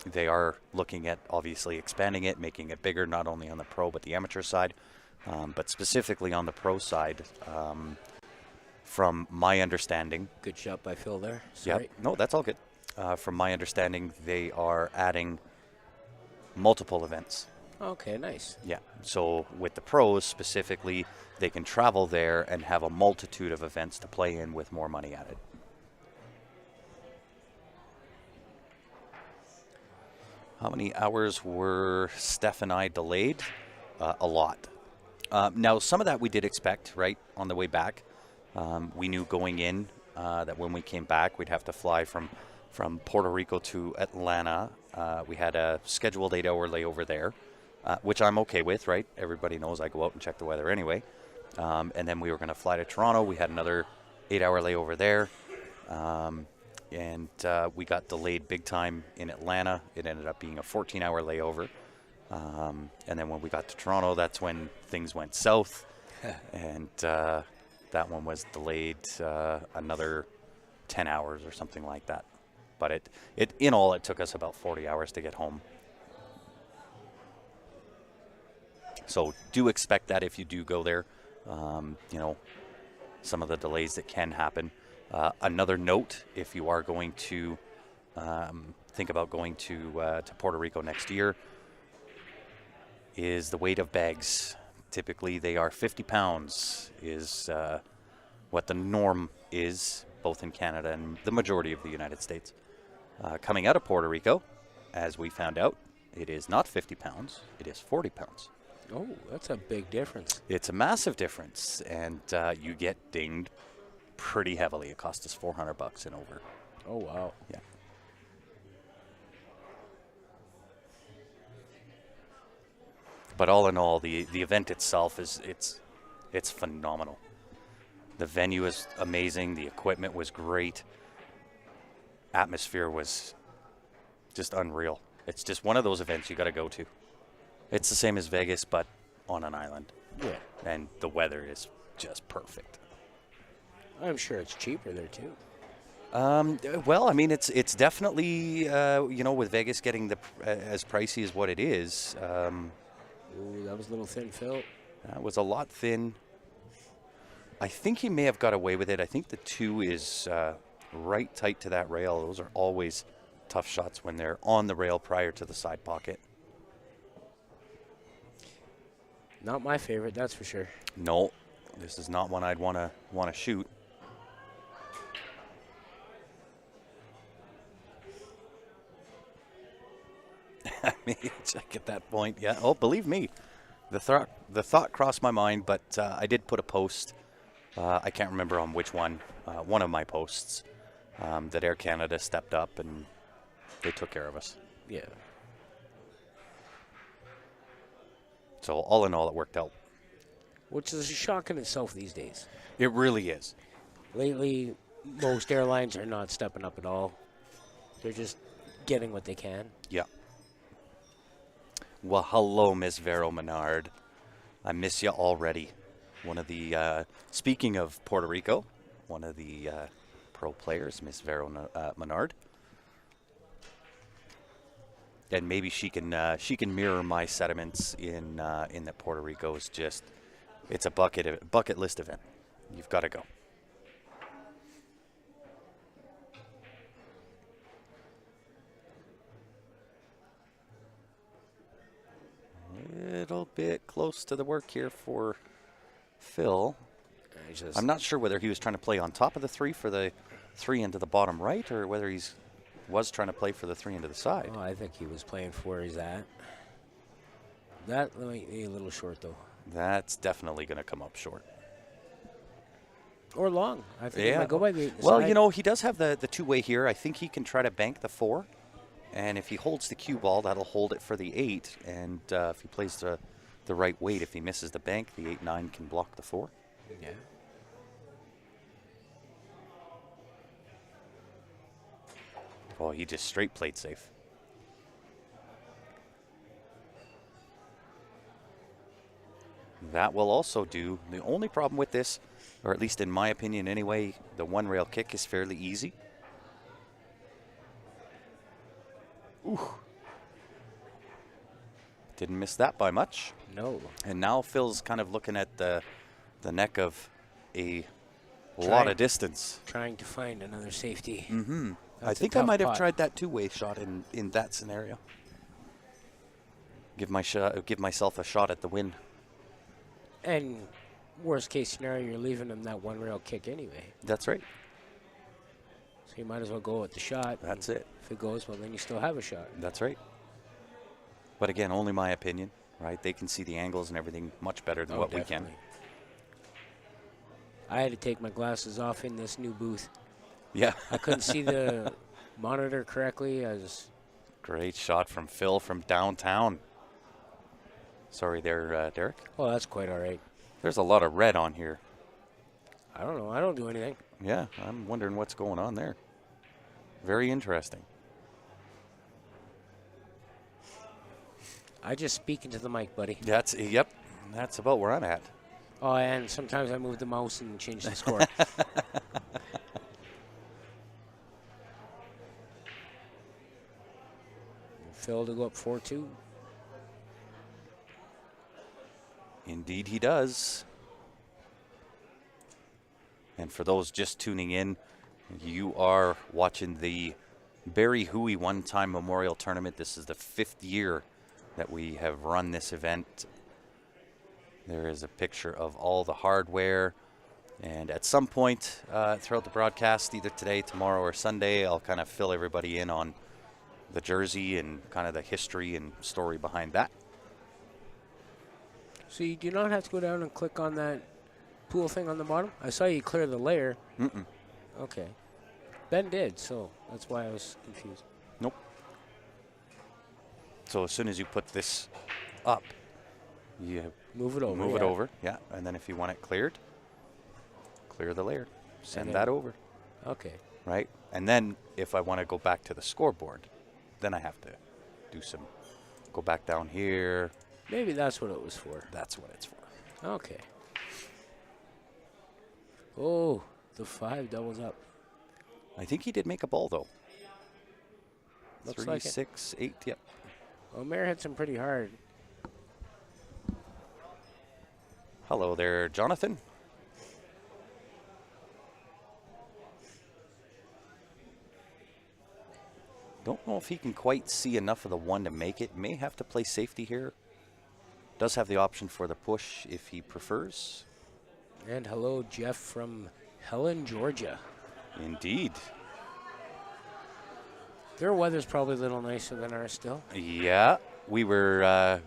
they are looking at obviously expanding it, making it bigger, not only on the pro but the amateur side, but specifically on the pro side. From my understanding, Good shot by Phil there. Sorry. yeah, no, that's all good. From my understanding, they are adding multiple events. Okay, nice. Yeah, so with the pros specifically, they can travel there and have a multitude of events to play in with more money added. How many hours were Steph and I delayed? A lot. Now, some of that we did expect, right, on the way back. We knew going in that when we came back, we'd have to fly from Puerto Rico to Atlanta. We had a scheduled 8-hour layover there, which I'm okay with, right? Everybody knows I go out and check the weather anyway. And then we were going to fly to Toronto. We had another 8-hour layover there. And we got delayed big time in Atlanta. It ended up being a 14-hour layover. And then when we got to Toronto, that's when things went south. And that one was delayed another 10 hours or something like that. But it in all, it took us about 40 hours to get home. So do expect that if you do go there. Some of the delays that can happen. Another note, if you are going to think about going to Puerto Rico next year, is the weight of bags. Typically, they are 50 pounds is what the norm is, both in Canada and the majority of the United States. Coming out of Puerto Rico, as we found out, it is not 50 pounds, it is 40 pounds. Oh, that's a big difference. It's a massive difference, and you get dinged pretty heavily. It cost us $400 and over. Oh, wow. Yeah. But all in all, the event itself it's phenomenal. The venue is amazing. The equipment was great. Atmosphere was just unreal. It's just one of those events you got to go to. It's the same as Vegas, but on an island. Yeah. And the weather is just perfect. I'm sure it's cheaper there, too. Well, I mean, it's definitely, with Vegas getting as pricey as what it is. Ooh, that was a little thin, Phil. That was a lot thin. I think he may have got away with it. I think the 2 is right tight to that rail. Those are always tough shots when they're on the rail prior to the side pocket. Not my favorite, that's for sure. No, this is not one I'd want to shoot. I mean, check at that point. Yeah. Oh, believe me, the thought crossed my mind, but I did put a post. I can't remember on which one. One of my posts that Air Canada stepped up and they took care of us. Yeah. So all in all, it worked out. Which is a shock in itself these days. It really is. Lately, most airlines are not stepping up at all. They're just getting what they can. Yeah. Well, hello, Miss Vero Menard. I miss you already. One of the, speaking of Puerto Rico, one of the pro players, Miss Vero Menard. And maybe she can mirror my sentiments in that Puerto Rico is just, it's a bucket list event. You've got to go. Little bit close to the work here for Phil. I'm not sure whether he was trying to play on top of the 3 for the 3 into the bottom right, or whether was trying to play for the 3 into the side. Oh, I think he was playing for where he's at. That might be a little short, though. That's definitely going to come up short. Or long. I think it might go by the Well, side. he does have the 2-way here. I think he can try to bank the 4. And if he holds the cue ball, that'll hold it for the 8. And if he plays the right weight, if he misses the bank, the 8-9 can block the 4. Yeah. Oh, he just straight played safe. That will also do. The only problem with this, or at least in my opinion anyway, the one rail kick is fairly easy. Ooh. Didn't miss that by much. No. And now Phil's kind of looking at the neck of a lot of distance. Trying to find another safety. Mm-hmm. I That's a think I tough might have pot. tried that two-way shot in that scenario. Give myself a shot at the win. And worst case scenario, you're leaving him that one rail kick anyway. That's right. So you might as well go with the shot. That's it. If it goes, well, then you still have a shot. That's right. But again, only my opinion, right? They can see the angles and everything much better than what Definitely. we can. I had to take my glasses off in this new booth. Yeah. I couldn't see the monitor correctly. Great shot from Phil from downtown. Sorry there, Derek. Well, that's quite all right. There's a lot of red on here. I don't know. I don't do anything. Yeah, I'm wondering what's going on there. Very interesting. I just speak into the mic, buddy. Yep. That's about where I'm at. Oh, and sometimes I move the mouse and change the score. Phil to go up 4-2. Indeed he does. And for those just tuning in, you are watching the Barry Hooey One-Time Memorial Tournament. This is the 5th year that we have run this event. There is a picture of all the hardware. And at some point throughout the broadcast, either today, tomorrow, or Sunday, I'll kind of fill everybody in on the jersey and kind of the history and story behind that. So you do not have to go down and click on that pool thing on the bottom? I saw you clear the layer. Mm-mm. Okay. Ben did, so that's why I was confused. Nope. So as soon as you put this up, you Move it over. move it yeah. over. Yeah, and then if you want it cleared, clear the layer. Send then- that over, Okay. right? And then if I want to go back to the scoreboard, then I have to do some, go back down here. Maybe that's what it was for. That's what it's for. Okay. Oh, the 5 doubles up. I think he did make a ball, though. Looks 3, like it. 6, 8, yep. Omer hits him pretty hard. Hello there, Jonathan. Don't know if he can quite see enough of the one to make it. May have to play safety here. Does have the option for the push if he prefers. And hello, Jeff from Helen, Georgia. Indeed. Their weather's probably a little nicer than ours still. Yeah, we were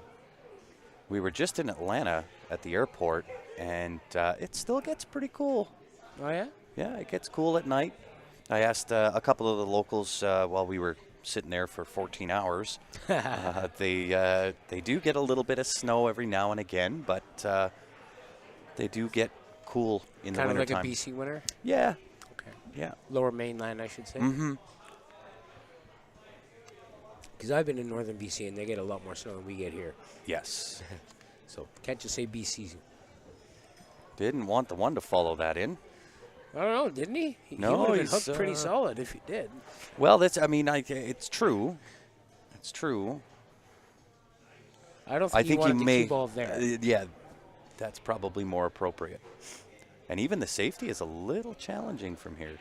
just in Atlanta at the airport, and it still gets pretty cool. Oh, yeah? Yeah, it gets cool at night. I asked a couple of the locals while we were sitting there for 14 hours. They do get a little bit of snow every now and again, but they do get cool in the Kind of like wintertime. a BC winter? Yeah, Okay. yeah. Lower mainland, I should say. Mm-hmm. Because I've been in northern BC, and they get a lot more snow than we get here. Yes. So can't just say BC. Didn't want the one to follow that in. I don't know, didn't he? No, he would have been he's, hooked pretty solid if he did. Well, it's true. It's true. I don't think I he think you wanted the may. cue ball there. Yeah, that's probably more appropriate. And even the safety is a little challenging from here.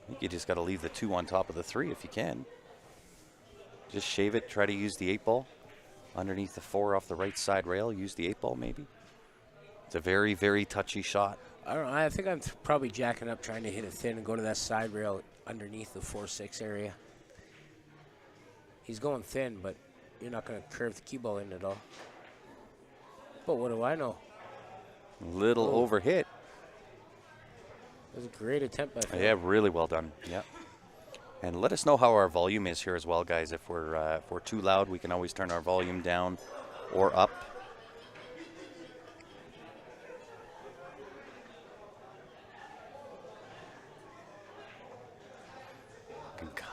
I think you just got to leave the 2 on top of the 3 if you can. Just shave it. Try to use the 8 ball underneath the 4 off the right side rail. Use the 8 ball maybe. It's a very, very touchy shot. I don't know. I think I'm probably jacking up trying to hit it thin and go to that side rail underneath the 4-6 area. He's going thin, but you're not going to curve the cue ball in at all. But what do I know? Little Oh. overhit. That was a great attempt by Phil. Yeah, really well done. Yeah. And let us know how our volume is here as well, guys. If we're too loud, we can always turn our volume down or up.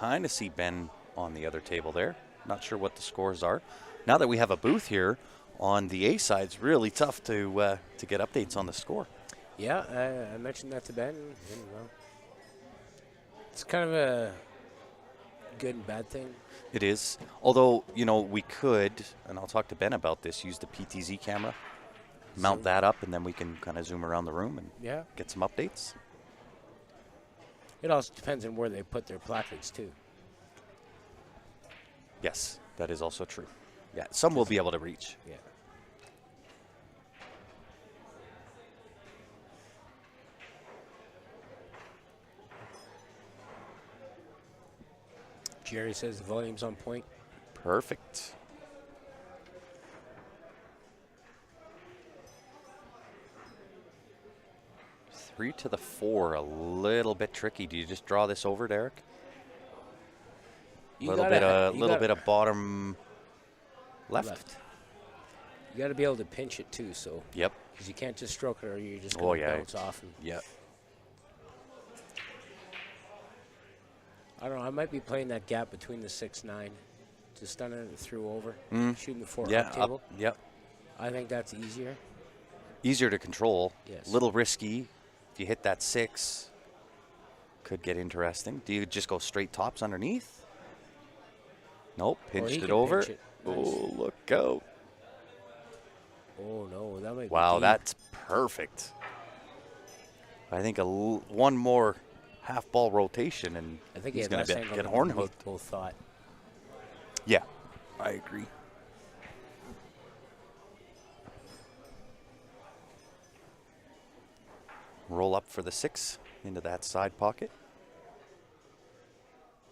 kind of see Ben on the other table there. Not sure what the scores are. Now that we have a booth here on the A side, it's really tough to get updates on the score. Yeah, I mentioned that to Ben. And, well, it's kind of a good and bad thing. It is. Although, we could, and I'll talk to Ben about this, use the PTZ camera, mount that up, and then we can kind of zoom around the room and get some updates. It also depends on where they put their placards, too. Yes, that is also true. Yeah, some will be able to reach. Yeah. Jerry says the volume's on point. Perfect. Three to the 4, a little bit tricky. Do you just draw this over, Derek? A little bit of bottom left. You got to be able to pinch it too. So. Yep. Because you can't just stroke it, or you're just going to bounce off. And yep. I don't know. I might be playing that gap between the 6-9, just stunning it through over, shooting the 4 up table. Yep. I think that's easier. Easier to control. Yes. Little risky. If you hit that 6, could get interesting. Do you just go straight tops underneath? Nope. Pinched it over. Pinch it. Nice. Oh, look out. Oh, no. That might be Wow, deep. that's perfect. I think one more half ball rotation and I think he's going to get horn hooked. Both thought. Yeah, I agree. Roll up for the 6 into that side pocket.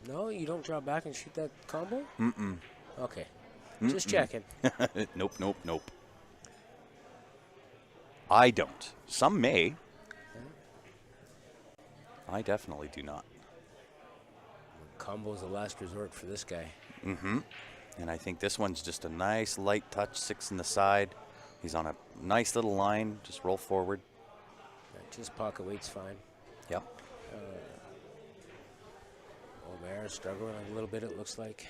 No, you don't drop back and shoot that combo? Mm-mm. Okay. Just checking. Nope. I don't. Some may. I definitely do not. Combo's the last resort for this guy. Mm-hmm. And I think this one's just a nice light touch, 6 in the side. He's on a nice little line. Just roll forward. Just pocket weight's fine. Yep. Omer struggling a little bit, it looks like.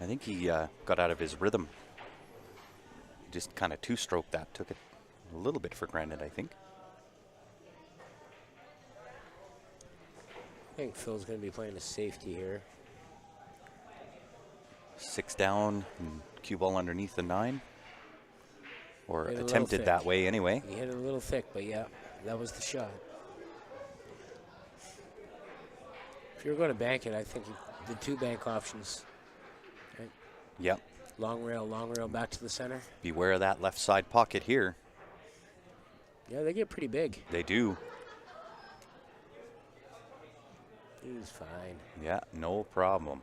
I think he got out of his rhythm. He just kind of two-stroked that. Took it a little bit for granted, I think. I think Phil's going to be playing a safety here. 6 down and cue ball underneath the 9. Or Hit attempted that way anyway. He hit it a little thick, but yeah, that was the shot. If you're going to bank it, I think the 2 bank options. Right? Yep. Long rail back to the center. Beware of that left side pocket here. Yeah, they get pretty big. They do. He's fine. Yeah, no problem.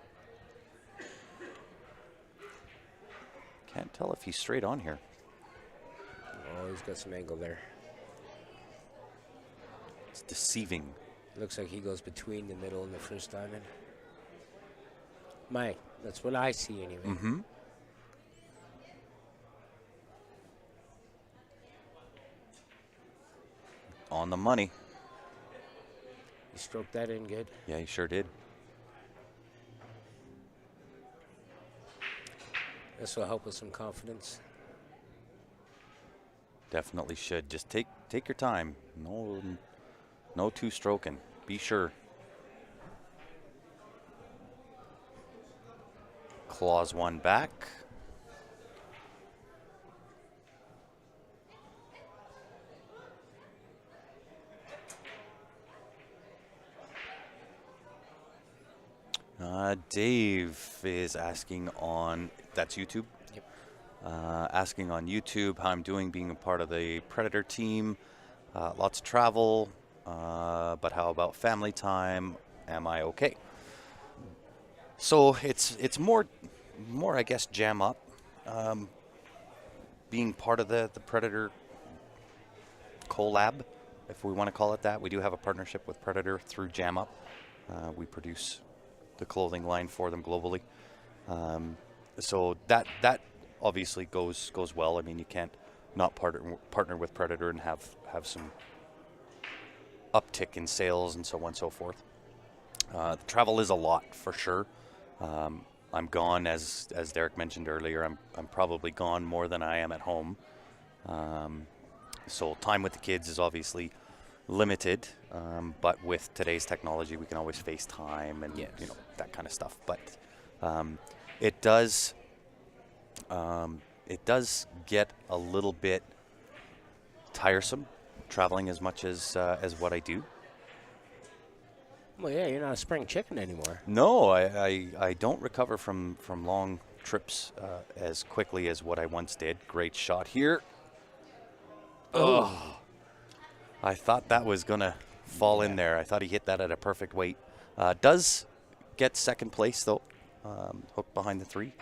Can't tell if he's straight on here. Oh, he's got some angle there. It's deceiving. Looks like he goes between the middle and the first diamond. That's what I see anyway. Mm-hmm. On the money. He stroked that in good. Yeah, he sure did. This will help with some confidence. Definitely should. Just take your time. No two-stroking. Be sure. Claws 1 back. Dave is asking on, that's YouTube? Yep. Asking on YouTube how I'm doing being a part of the Predator team. Lots of travel, but how about family time? Am I okay? So it's more I guess jam up. Being part of the Predator collab, if we want to call it that. We do have a partnership with Predator through Jam Up. We produce the clothing line for them globally. So that obviously goes well. I mean, you can't not partner with Predator and have some uptick in sales and so on and so forth. The travel is a lot for sure. I'm gone, as Derek mentioned earlier. I'm probably gone more than I am at home. So time with the kids is obviously limited, but with today's technology, we can always FaceTime and that kind of stuff. But it does get a little bit tiresome traveling as much as what I do. Well, yeah, you're not a spring chicken anymore. No, I don't recover from long trips as quickly as what I once did. Great shot here. Oh, I thought that was going to fall in there. I thought he hit that at a perfect weight. Does get second place, though, hooked behind the 3.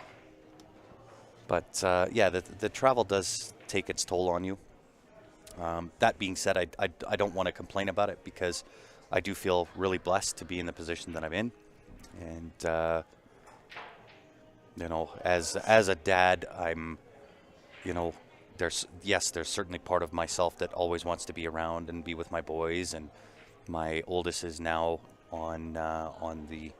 But, the travel does take its toll on you. That being said, I don't want to complain about it because I do feel really blessed to be in the position that I'm in. And, as a dad, I'm, there's certainly part of myself that always wants to be around and be with my boys. And my oldest is now on the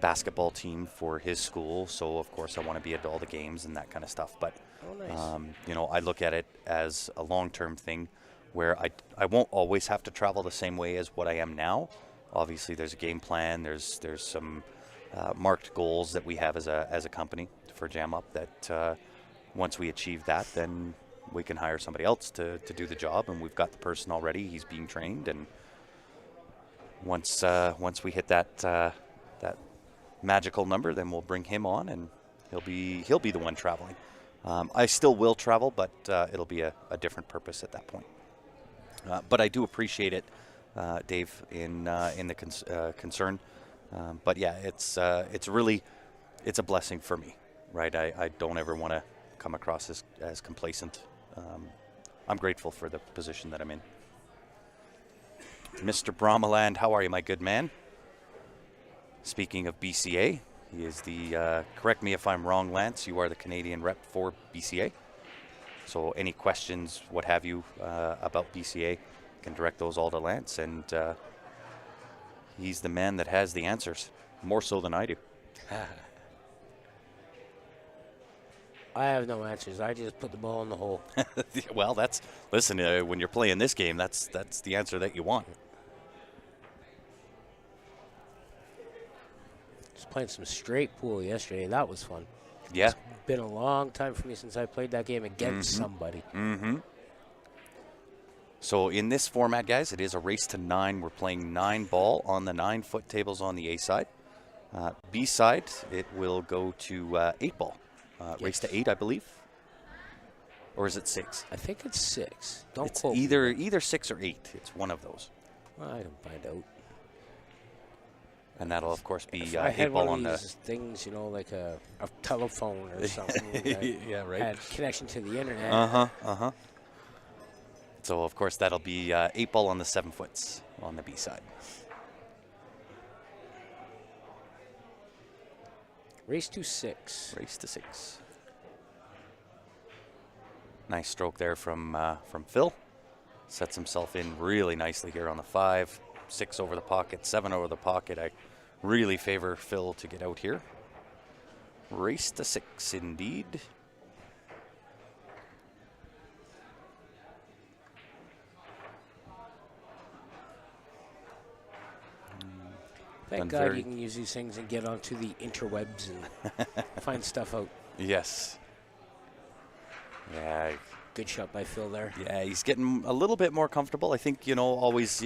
basketball team for his school. So, of course, I want to be at all the games and that kind of stuff. But, nice. I look at it as a long-term thing where I won't always have to travel the same way as what I am now. Obviously, there's a game plan. There's some marked goals that we have as a company for Jam Up that once we achieve that, then we can hire somebody else to do the job. And we've got the person already. He's being trained. And once we hit that magical number, then we'll bring him on, and he'll be the one traveling. I still will travel, but it'll be a different purpose at that point. But I do appreciate it, Dave, in the concern. But yeah, it's a blessing for me, right? I don't ever want to come across as complacent. I'm grateful for the position that I'm in. Mr. Brahmaland, how are you, my good man? Speaking of BCA, he is the, correct me if I'm wrong, Lance, you are the Canadian rep for BCA. So any questions, what have you, about BCA, you can direct those all to Lance. And he's the man that has the answers, more so than I do. I have no answers. I just put the ball in the hole. Well, listen, when you're playing this game, that's the answer that you want. Just playing some straight pool yesterday. That was fun. Yeah. It's been a long time for me since I played that game against somebody. Mm-hmm. So in this format, guys, it is a race to 9. We're playing 9-ball on the 9-foot tables on the A side. B side, it will go to 8-ball. Race to 8, I believe. Or is it 6? I think it's 6. Don't it's quote either me. either 6 or 8. It's one of those. Well, I can find out. And that'll, of course, be 8-ball8-ball on the things, like a telephone or something. Yeah, right. Had connection to the internet. Uh-huh. So, of course, that'll be 8-ball on the 7-foots on the B side. Race to 6. Race to 6. Nice stroke there from Phil. Sets himself in really nicely here on the 5. 6 over the pocket, 7 over the pocket. I really favor Phil to get out here. Race to 6, indeed. Thank God you can use these things and get onto the interwebs and find stuff out. Yes. Yeah. Good shot by Phil there. Yeah, he's getting a little bit more comfortable. I think, always,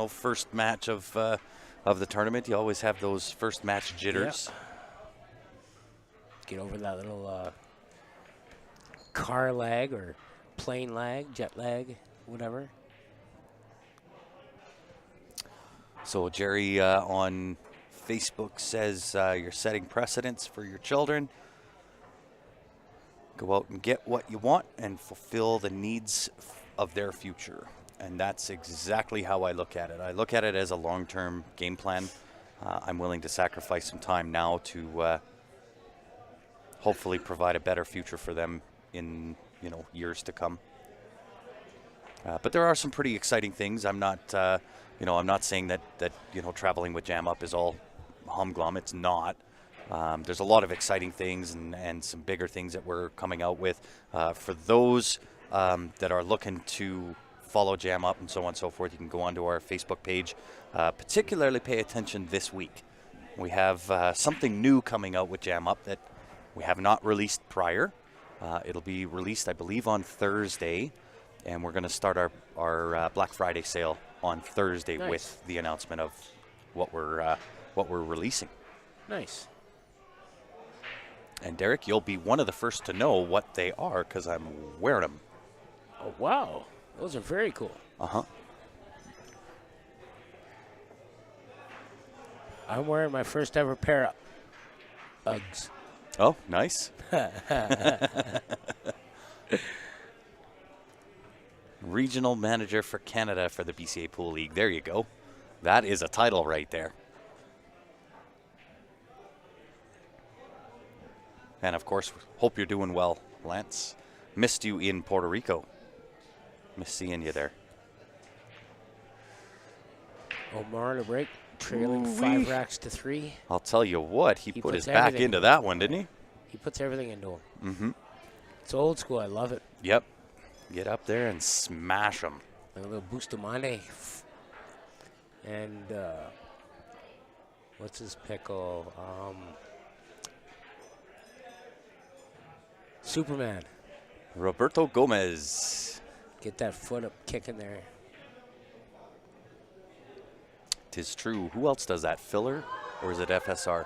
first match of the tournament, you always have those first match jitters. Yep. Get over that little car lag or plane lag, jet lag, whatever. So Jerry on Facebook says you're setting precedents for your children. Go out and get what you want and fulfill the needs of their future. And that's exactly how I look at it. I look at it as a long-term game plan. I'm willing to sacrifice some time now to hopefully provide a better future for them in years to come. But there are some pretty exciting things. I'm not I'm not saying that traveling with Jam Up is all humglum. It's not. There's a lot of exciting things and some bigger things that we're coming out with. For those that are looking to follow Jam Up and so on and so forth, you can go onto our Facebook page. Particularly pay attention this week. We have something new coming out with Jam Up that we have not released prior. It'll be released, I believe, on Thursday, and we're going to start our Black Friday sale on Thursday with the announcement of what we're releasing. Nice. And Derek, you'll be one of the first to know what they are because I'm wearing them. Oh, wow. Those are very cool. Uh-huh. I'm wearing my first ever pair of Uggs. Oh, nice. Regional manager for Canada for the BCA Pool League. There you go. That is a title right there. And, of course, hope you're doing well, Lance. Missed you in Puerto Rico. Miss seeing you there. Omar to break, trailing 5 racks to 3. I'll tell you what, he put his back everything into that one, didn't he? He puts everything into him. Mm-hmm. It's old school. I love it. Yep. Get up there and smash them. Like a little Bustamante. And what's his pickle? Superman. Roberto Gomez. Get that foot up kicking there. Tis true. Who else does that? Filler? Or is it FSR?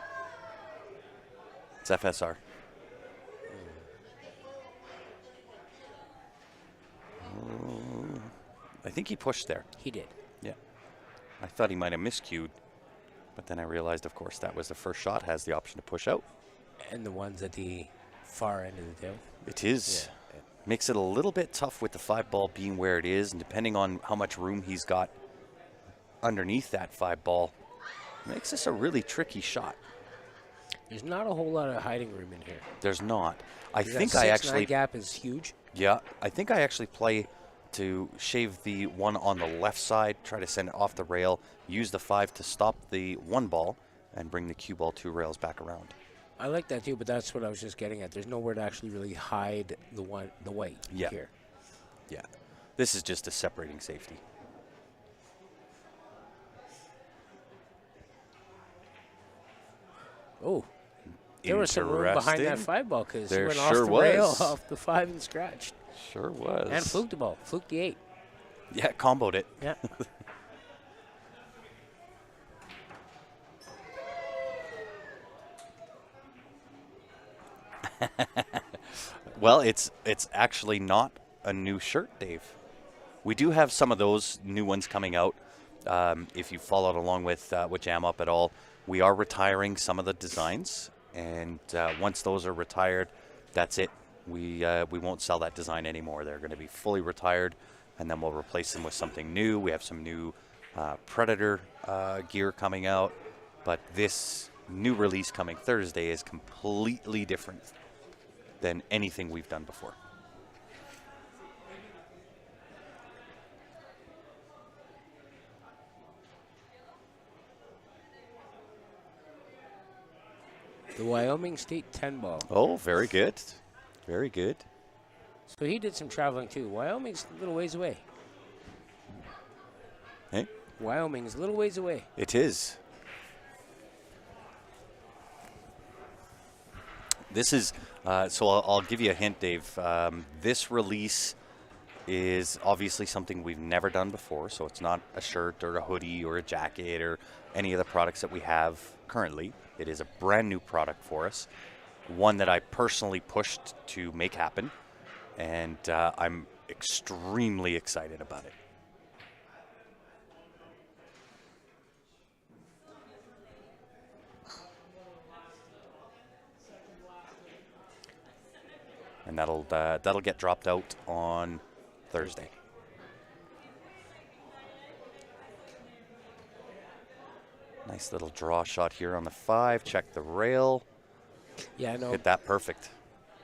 It's FSR. I think he pushed there. He did. Yeah. I thought he might have miscued, but then I realized, of course, that was the first shot, has the option to push out. And the ones at the far end of the table. It is. Yeah. Makes it a little bit tough with the 5-ball being where it is, and depending on how much room he's got underneath that 5-ball, makes this a really tricky shot. There's not a whole lot of hiding room in here. There's not. I think that I 6'9" actually gap is huge. Yeah, I think I actually play to shave the one on the left side, try to send it off the rail, use the 5 to stop the 1 ball, and bring the cue ball 2 rails back around. I like that too, but that's what I was just getting at. There's nowhere to actually really hide the white here. Yeah. This is just a separating safety. Oh, there was some room behind that 5-ball because he went off the rail, off the 5 and scratched. Sure was. And fluked the ball. Fluked the 8. Yeah, comboed it. Yeah. Well, it's actually not a new shirt, Dave. We do have some of those new ones coming out. If you followed along with Jam Up at all, we are retiring some of the designs, and once those are retired, that's it. We won't sell that design anymore. They're going to be fully retired, and then we'll replace them with something new. We have some new Predator gear coming out, but this new release coming Thursday is completely different than anything we've done before. The Wyoming State 10-ball. Oh, very good. Very good. So he did some traveling too. Wyoming's a little ways away. Hey? Wyoming's a little ways away. It is. This is, so I'll give you a hint, Dave. This release is obviously something we've never done before, so it's not a shirt or a hoodie or a jacket or any of the products that we have currently. It is a brand new product for us, one that I personally pushed to make happen, and I'm extremely excited about it. And that'll get dropped out on Thursday. Nice little draw shot here on the 5. Check the rail. Yeah, I know. Hit that perfect.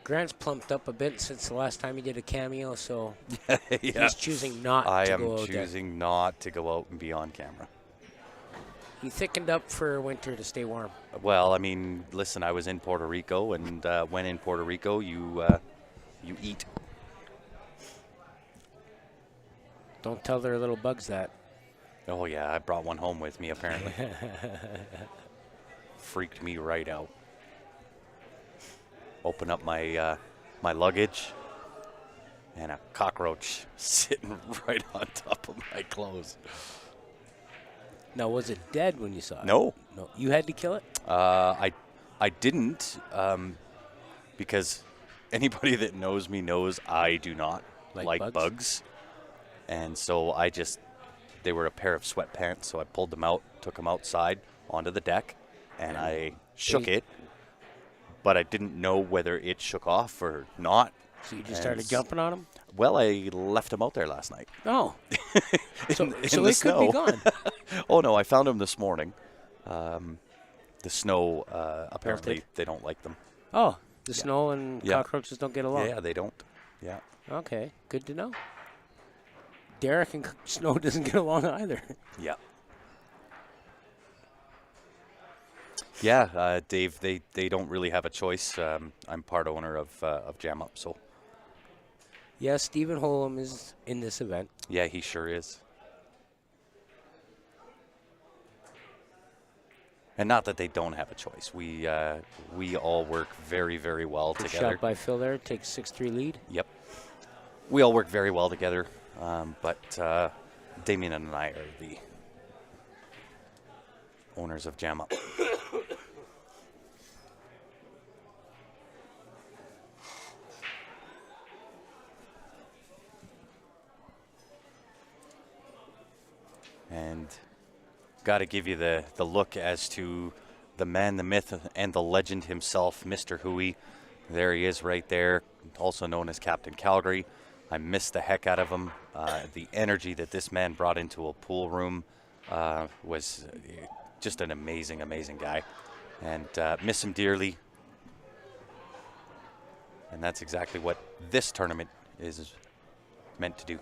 Grant's plumped up a bit since the last time he did a cameo, so yeah. he's choosing not I to am go out there. choosing not to go out and be on camera. He thickened up for winter to stay warm. Well, I mean, listen, I was in Puerto Rico, and when in Puerto Rico, you eat. Don't tell their little bugs that. Oh, yeah, I brought one home with me, apparently. Freaked me right out. Open up my my luggage, and a cockroach sitting right on top of my clothes. Now, was it dead when you saw it? No. No. You had to kill it? I didn't, because anybody that knows me knows I do not like bugs. And so they were a pair of sweatpants, so I pulled them out, took them outside onto the deck, and I shook it, but I didn't know whether it shook off or not. So you just started jumping on them? Well, I left them out there last night. Oh. So in it the could snow. be gone. Oh, no, I found them this morning. The snow, apparently, Melted. they don't like them. Oh, the snow and Yeah. cockroaches don't get along. Yeah, they don't. Yeah. Okay, good to know. Derek and snow doesn't get along either. Yeah. Yeah, Dave, they don't really have a choice. I'm part owner of Jam Up, so Yeah, Stephen Holm is in this event. yeah, he sure is. And not that they don't have a choice. We all work very, very well Good together. shot by Phil there, takes 6-3 lead. Yep. We all work very well together, but Damien and I are the owners of Jam Up. And got to give you the look as to the man, the myth, and the legend himself, Mr. Hooey. There he is right there, also known as Captain Calgary. I missed the heck out of him. The energy that this man brought into a pool room was just an amazing, amazing guy. And miss him dearly. And that's exactly what this tournament is meant to do.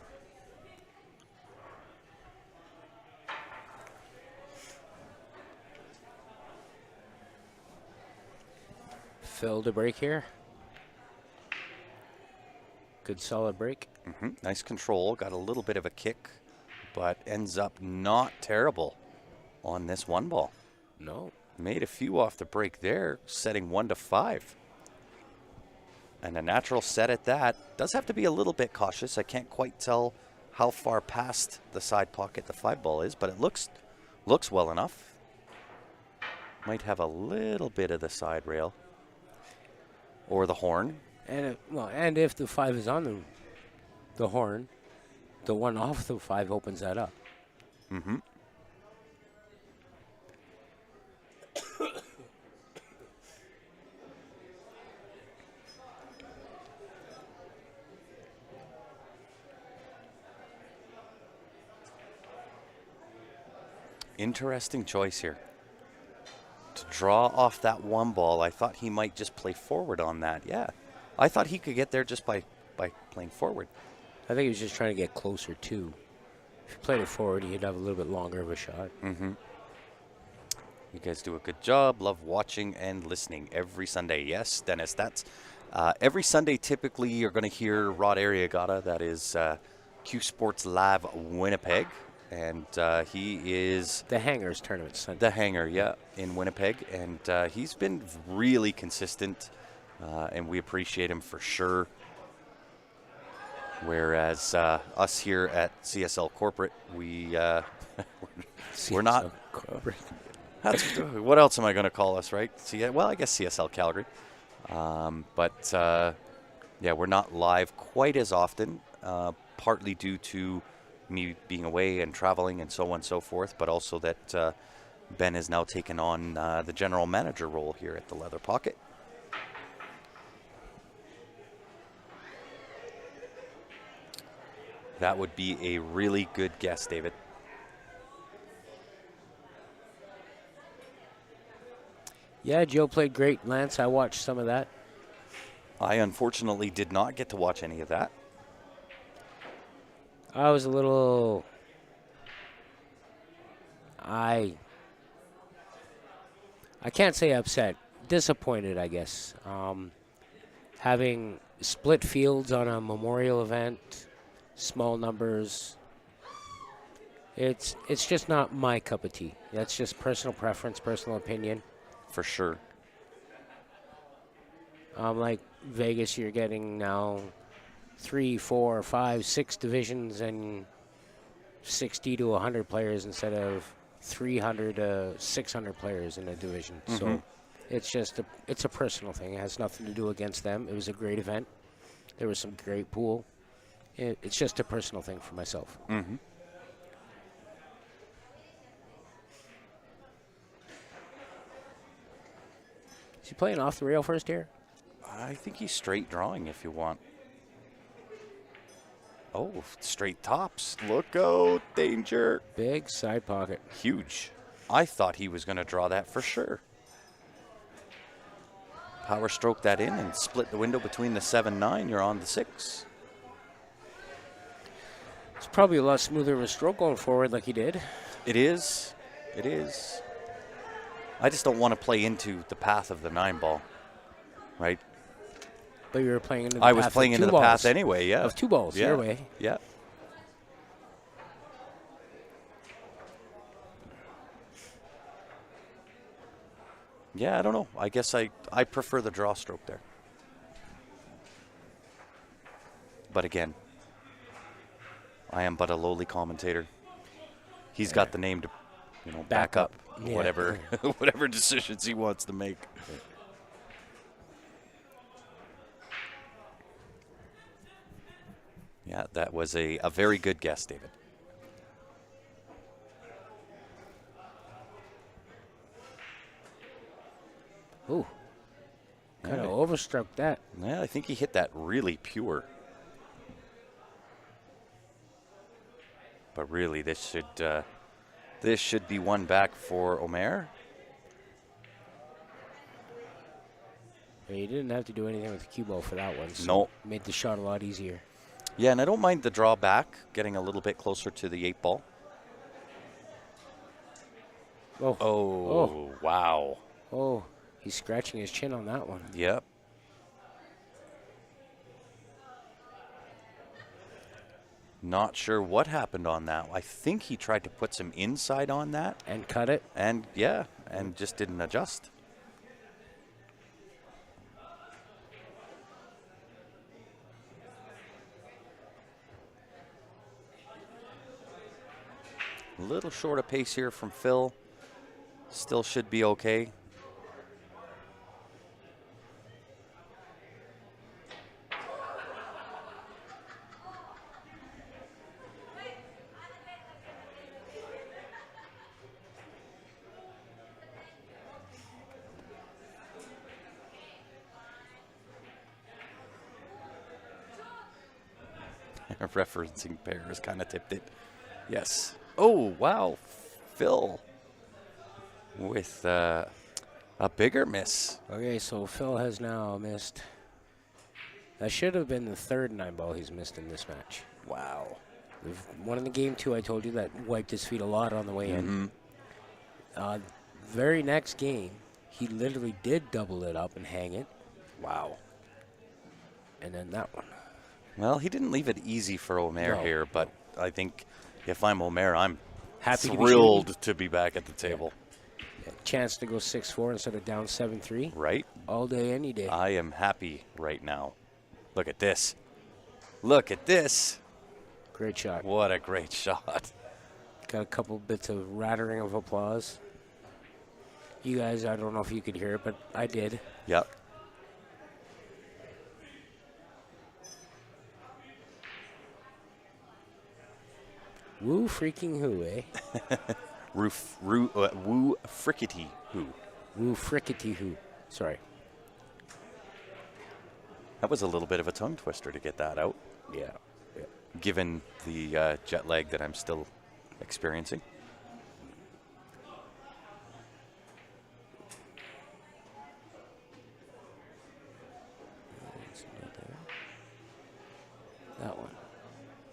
Phil to break here. Good solid break. Nice control. Got a little bit of a kick, but ends up not terrible on this one ball. No. Made a few off the break there, setting 1-5. And a natural set at that. Does have to be a little bit cautious. I can't quite tell how far past the side pocket the 5 ball is, but it looks well enough. Might have a little bit of the side rail or the horn. And and if the 5 is on the horn, the one off the 5 opens that up. Mm-hmm. Interesting choice here. To draw off that one ball, I thought he might just play forward on that. Yeah. I thought he could get there just by playing forward. I think he was just trying to get closer too. If he played it forward, he'd have a little bit longer of a shot. Mm-hmm. You guys do a good job. Love watching and listening every Sunday. Yes, Dennis, that's every Sunday. Typically, you're going to hear Rod Arriagata. That is Q Sports Live Winnipeg. And he is The Hangers tournament Sunday. the hanger, yeah, in Winnipeg. And he's been really consistent, and we appreciate him for sure. Whereas us here at CSL Corporate, we're not. That's, what else am I going to call us, right? Well, I guess CSL Calgary. But yeah, we're not live quite as often, partly due to me being away and traveling and so on and so forth, but also that Ben has now taken on the general manager role here at the Leather Pocket. That would be a really good guess, David. Yeah, Joe played great. Lance, I watched some of that. I unfortunately did not get to watch any of that. I was a little. I can't say upset. Disappointed, I guess. Having split fields on a memorial event, small numbers. It's just not my cup of tea. That's just personal preference, personal opinion. For sure. Like Vegas, you're getting now 3, 4, 5, 6 divisions and 60 to 100 players instead of 300 to 600 players in a division. So it's a personal thing. It has nothing to do against them. It was a great event. There was some great pool. It's just a personal thing for myself. Mm-hmm. Is he playing off the rail first here? I think he's straight drawing if you want. Oh, straight tops. Look out, danger. Big side pocket. Huge. I thought he was going to draw that for sure. Power stroke that in and split the window between the 7-9. You're on the 6. It's probably a lot smoother of a stroke going forward like he did. It is. It is. I just don't want to play into the path of the 9 ball, right? But you were playing into the I path was playing of into two the balls. path anyway, yeah. Of 2 balls, Yeah. your way. Yeah. Yeah, I don't know. I guess I prefer the draw stroke there. But again, I am but a lowly commentator. He's got the name to, back up Yeah. whatever whatever decisions he wants to make. Yeah, that was a very good guess, David. Ooh. Kind of Yeah. overstruck that. Yeah, I think he hit that really pure. But really, this should be one back for Omer. But you didn't have to do anything with the cue ball for that one. So No. Made the shot a lot easier. Yeah, and I don't mind the draw back, getting a little bit closer to the 8 ball. Oh. Oh, wow. Oh. He's scratching his chin on that one. Yep. Not sure what happened on that. I think he tried to put some inside on that. And cut it. And just didn't adjust. A little short of pace here from Phil. Still should be okay. Referencing pairs kind of tipped it. Yes. Oh, wow. Phil with a bigger miss. Okay, so Phil has now missed. That should have been the third 9 ball he's missed in this match. Wow. We've one in the game 2, I told you, that wiped his feet a lot on the way in. Very next game, he literally did double it up and hang it. Wow. And then that one. Well, he didn't leave it easy for Omer No. here, but I think if I'm Omer, I'm Happy to be thrilled to be back at the table. Chance to go 6-4 instead of down 7-3. Right? All day, any day. I am happy right now. Look at this. Look at this. Great shot. What a great shot. Got a couple bits of rattling of applause. You guys, I don't know if you could hear it, but I did. Yep. Woo freaking who, eh? Woo frickety who. Woo frickety who. Sorry. That was a little bit of a tongue twister to get that out, Yeah. given the jet lag that I'm still experiencing.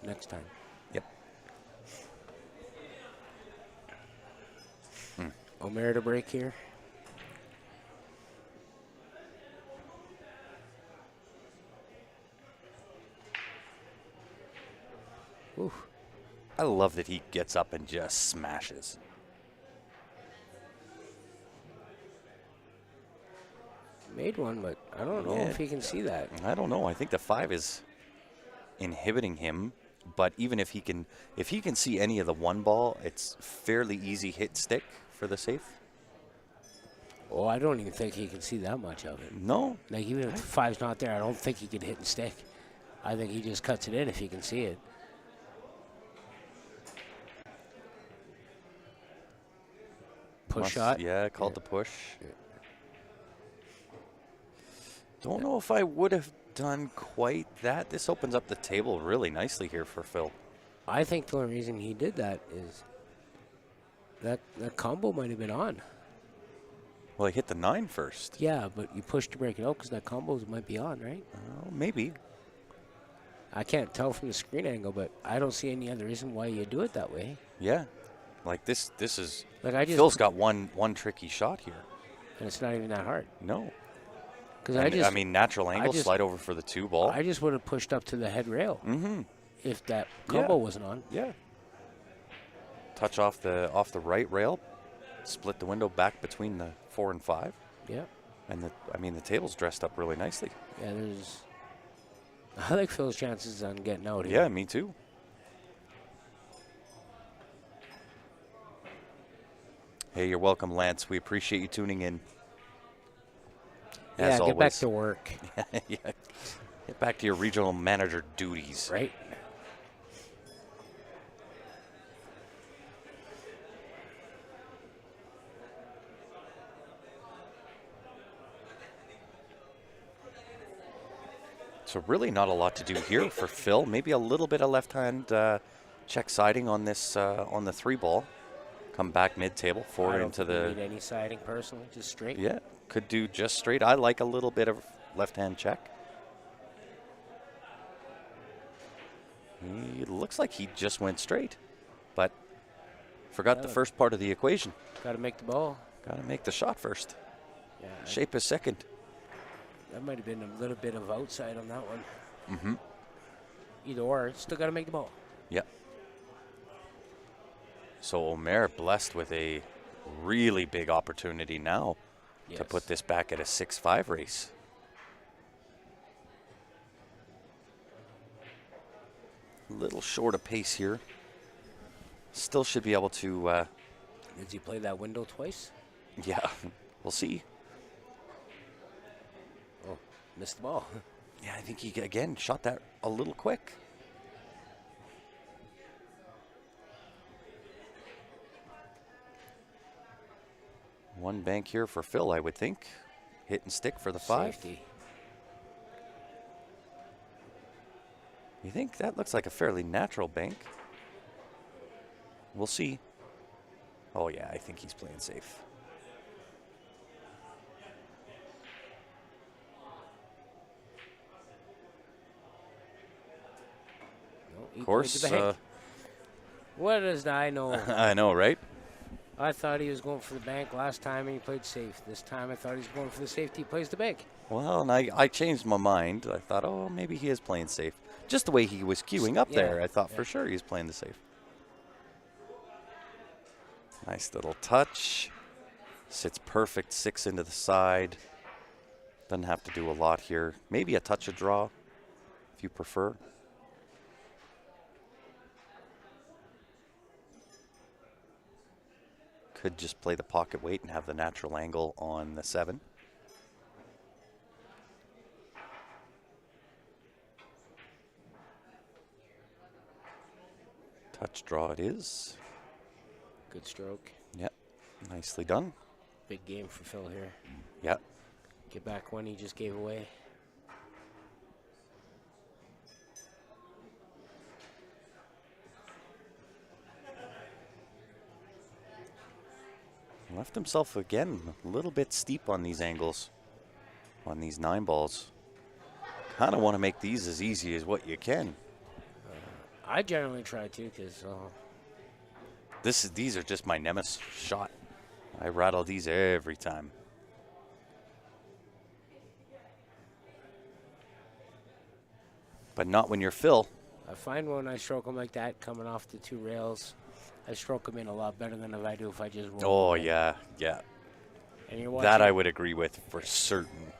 next time. Yep. Omer to break here. Oof. I love that he gets up and just smashes. Made one, but I don't know if he can see that. I don't know. I think the 5 is inhibiting him. But even if he can see any of the 1 ball, it's fairly easy hit stick for the safe. Oh, I don't even think he can see that much of it. No. Like, even if the 5's not there, I don't think he can hit and stick. I think he just cuts it in if he can see it. Push shot. Yeah, called the push. Don't know if I would have done quite that. This opens up the table really nicely here for Phil. I think the only reason he did that is that combo might have been on. Well, he hit the 9 first. Yeah, but you pushed to break it out because that combo might be on, right? Maybe. I can't tell from the screen angle, but I don't see any other reason why you do it that way. Yeah. Like this is Like Phil's got one tricky shot here. And it's not even that hard. No. Because I mean, natural angle, slide over for the 2 ball. I just would have pushed up to the head rail if that combo wasn't on. Yeah. Touch off the right rail, split the window back between the 4 and 5. Yeah. And the table's dressed up really nicely. Yeah, I like Phil's chances on getting out here. Yeah, me too. Hey, you're welcome, Lance. We appreciate you tuning in. Yeah, As get back always. to work. Yeah. Get back to your regional manager duties. Right? So really not a lot to do here for Phil. Maybe a little bit of left-hand check siding on this on the 3 ball. Come back mid-table, 4 into the... I don't need any siding personally, just straight. Yeah, could do just straight. I like a little bit of left-hand check. It looks like he just went straight, but forgot the first part of the equation. Got to make the ball. Got to make the shot first. Yeah, Shape is second. that might have been a little bit of outside on that one. Mm-hmm. Either or, still got to make the ball. Yep. So Omer blessed with a really big opportunity now to put this back at a 6-5 race. A little short of pace here. Still should be able to... Did he play that window twice? Yeah, we'll see. Oh, missed the ball. Yeah, I think he, again, shot that a little quick. One bank here for Phil, I would think. Hit and stick for the 5. Safety. You think that looks like a fairly natural bank? We'll see. Oh, yeah, I think he's playing safe. No, Of course. What does I know? I know, right? I thought he was going for the bank last time and he played safe. This time I thought he was going for the safety. He plays the bank. Well, and I changed my mind. I thought, oh, maybe he is playing safe. Just the way he was queuing up there, I thought for sure he was playing the safe. Nice little touch. Sits perfect, 6 into the side. Doesn't have to do a lot here. Maybe a touch of draw, if you prefer. Could just play the pocket weight and have the natural angle on the 7. Touch draw it is. Good stroke. Yep, nicely done. Big game for Phil here. Yep. Get back one he just gave away. Left himself again a little bit steep on these angles, on these 9 balls. Kind of want to make these as easy as what you can. I generally try to, because These are just my nemesis shot. I rattle these every time. But not when you're Phil. I find when I stroke them like that, coming off the 2 rails, I stroke them in a lot better than if I do if I just roll. Oh, them. yeah, yeah. And you're watching. That I would agree with for certain.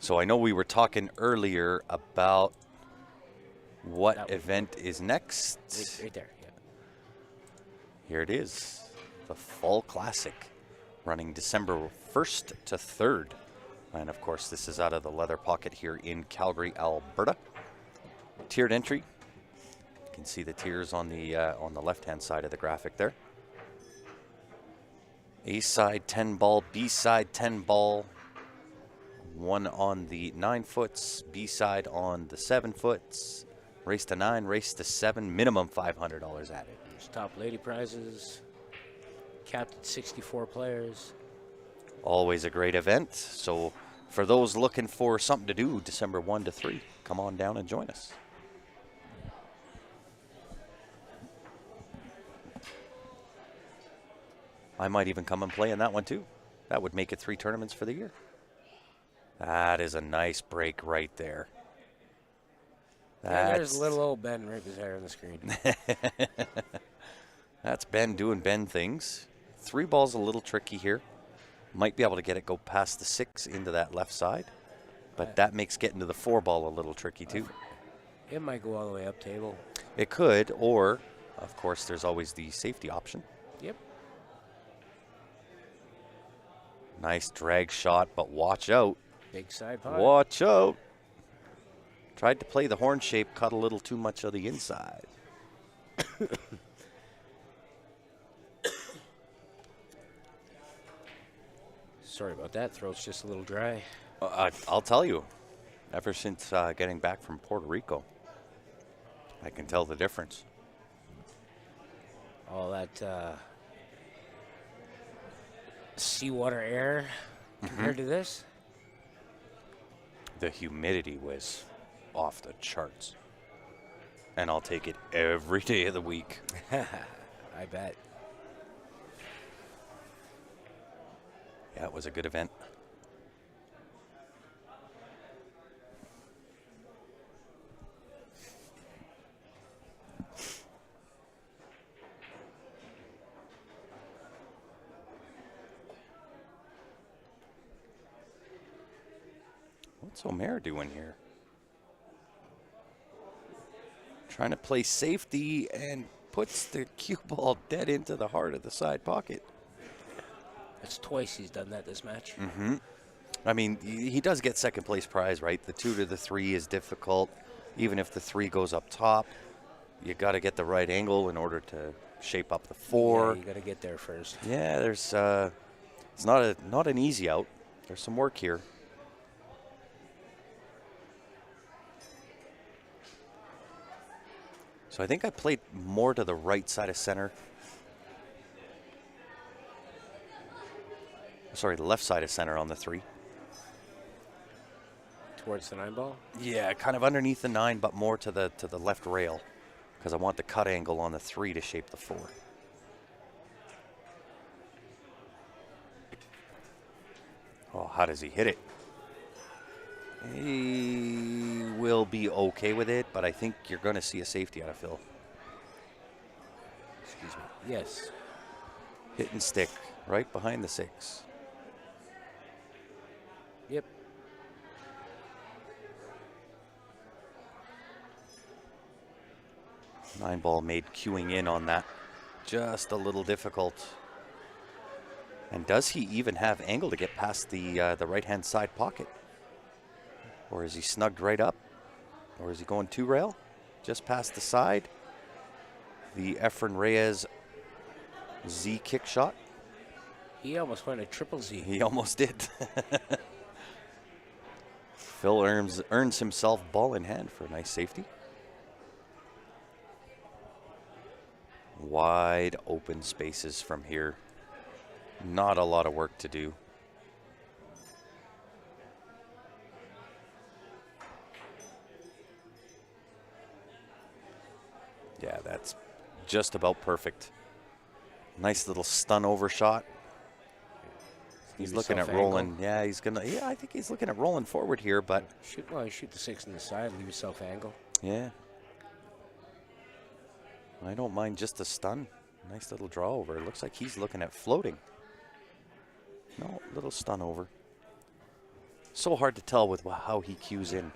So I know we were talking earlier about what event is next. Right there. Yeah. Here it is, the Fall Classic, running December 1st to 3rd. And of course, this is out of the Leather Pocket here in Calgary, Alberta. Tiered entry. You can see the tiers on the left-hand side of the graphic there. A side 10 ball, B side 10 ball. One on the 9 foots, B side on the 7 foots. Race to 9, race to 7, minimum $500 added. There's top lady prizes, capped at 64 players. Always a great event. So for those looking for something to do, December 1 to 3, come on down and join us. I might even come and play in that one too. That would make it 3 tournaments for the year. That is a nice break right there. And there's little old Ben right there on the screen. That's Ben doing Ben things. 3 balls a little tricky here. Might be able to get it go past the 6 into that left side. But that makes getting to the 4 ball a little tricky too. It might go all the way up table. It could, or of course there's always the safety option. Yep. Nice drag shot, but watch out. Big side pot. Watch out. Tried to play the horn shape, cut a little too much of the inside. Sorry about that. Throat's just a little dry. I'll tell you, ever since getting back from Puerto Rico, I can tell the difference. All that seawater air compared to this. The humidity was off the charts. And I'll take it every day of the week. I bet. Yeah, it was a good event. What's Omer doing here? Trying to play safety and puts the cue ball dead into the heart of the side pocket. That's twice he's done that this match. Mm-hmm. I mean, he does get second place prize, right? The 2 to the 3 is difficult. Even if the 3 goes up top, you got to get the right angle in order to shape up the 4. Yeah, you got to get there first. Yeah, there's it's not an easy out. There's some work here. So I think I played more to the right side of center. Sorry, the left side of center on the 3. Towards the 9 ball? Yeah, kind of underneath the 9, but more to the left rail, because I want the cut angle on the 3 to shape the 4. Oh, how does he hit it? He will be okay with it, but I think you're going to see a safety out of Phil. Excuse me. Yes. Hit and stick right behind the 6. Yep. Nine ball made queuing in on that just a little difficult. And does he even have angle to get past the right-hand side pocket? Or is he snugged right up? Or is he going 2 rail? Just past the side. The Efren Reyes Z kick shot. He almost went a triple Z. He almost did. Phil earns himself ball in hand for a nice safety. Wide open spaces from here. Not a lot of work to do. Yeah, that's just about perfect. Nice little stun over shot. He's looking at rolling. Yeah, he's gonna. Yeah, I think he's looking at rolling forward here, but Shoot the 6 on the side, leave yourself angle. yeah, I don't mind just a stun. Nice little draw over. It looks like he's looking at floating. No, little stun over. So hard to tell with how he cues in.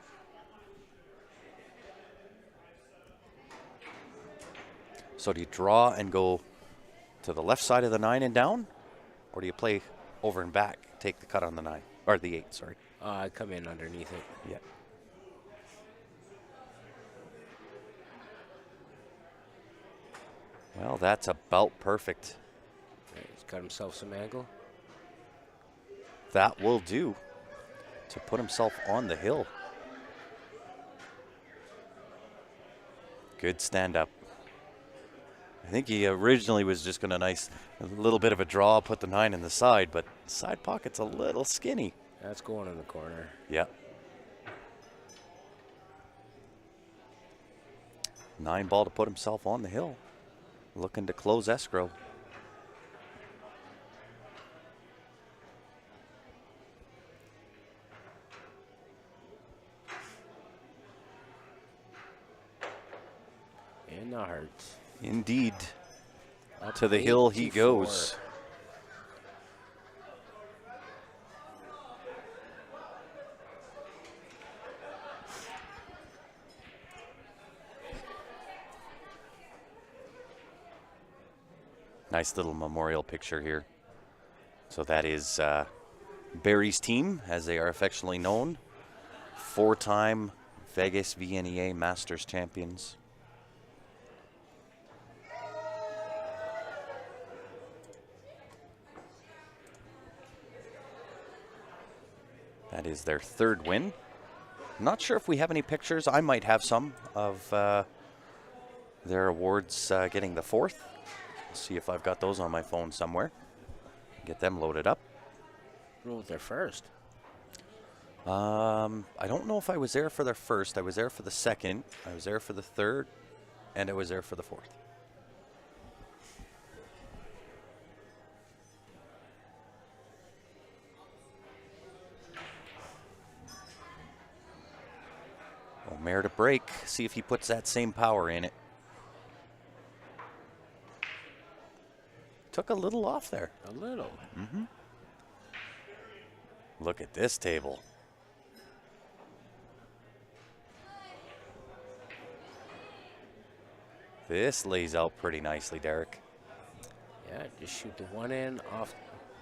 So do you draw and go to the left side of the 9 and down, or do you play over and back, take the cut on the 9 or the 8? Sorry. I come in underneath it. Yeah. Well, that's about perfect. Right, he's got himself some angle. That will do to put himself on the hill. Good stand up. I think he originally was just going to a little bit of a draw, put the 9 in the side, but side pocket's a little skinny. That's going in the corner. Yeah. 9 ball to put himself on the hill. Looking to close escrow. In the heart. Indeed. Up To the hill he 8-4. goes. Nice little memorial picture here. So that is Barry's team, as they are affectionately known. 4-time Vegas VNEA Masters champions. That is their 3rd win. Not sure if we have any pictures. I might have some of their awards getting the 4th. See if I've got those on my phone somewhere. Get them loaded up. Who was their first? I don't know if I was there for their first. I was there for the 2nd. I was there for the 3rd. And I was there for the 4th. Well, Mare to break. See if he puts that same power in it. Took a little off there. A little. Mm-hmm. Look at this table. This lays out pretty nicely, Derek. Yeah, just shoot the 1 end off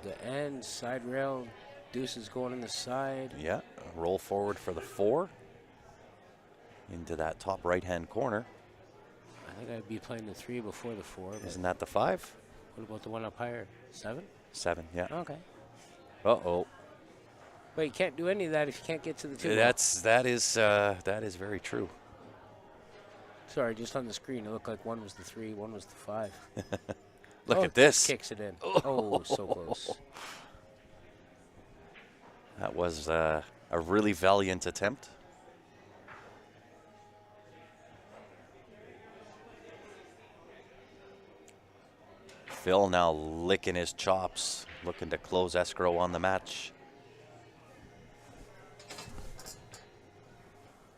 the end, side rail. Deuces going in the side. Yeah, roll forward for the 4. Into that top right-hand corner. I think I'd be playing the 3 before the 4. Isn't that the 5? What about the one up higher? 7? 7, yeah. Okay. Uh-oh. But you can't do any of that if you can't get to the 2. That is very true. Sorry, just on the screen, it looked like one was the 3, one was the 5. Look Oh, at this. Kicks it in. Oh, so close. That was a really valiant attempt. Phil now licking his chops, looking to close escrow on the match.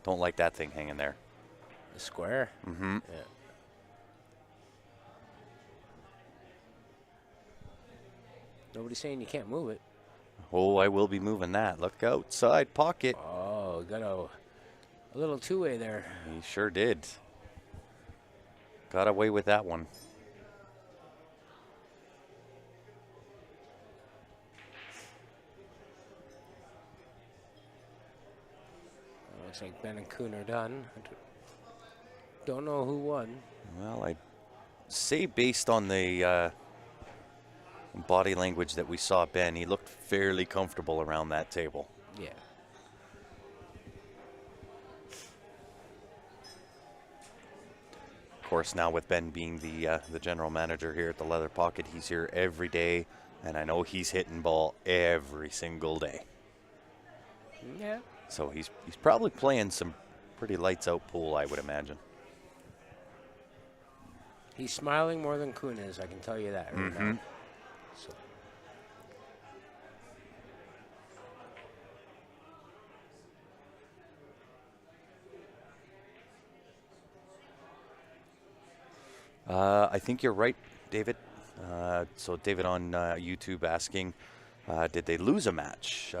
Don't like that thing hanging there. The square? Mm-hmm. Yeah. Nobody's saying you can't move it. Oh, I will be moving that. Look outside pocket. Oh, got a little 2-way there. He sure did. Got away with that one. Looks like Ben and Kuhn are done. Don't know who won. Well, I'd say based on the body language that we saw Ben, he looked fairly comfortable around that table. Yeah. Of course, now with Ben being the general manager here at the Leather Pocket, he's here every day, and I know he's hitting ball every single day. Yeah. So he's probably playing some pretty lights out pool, I would imagine. He's smiling more than Kuhn is, I can tell you that right now. So. I think you're right, David. So David on YouTube asking, did they lose a match?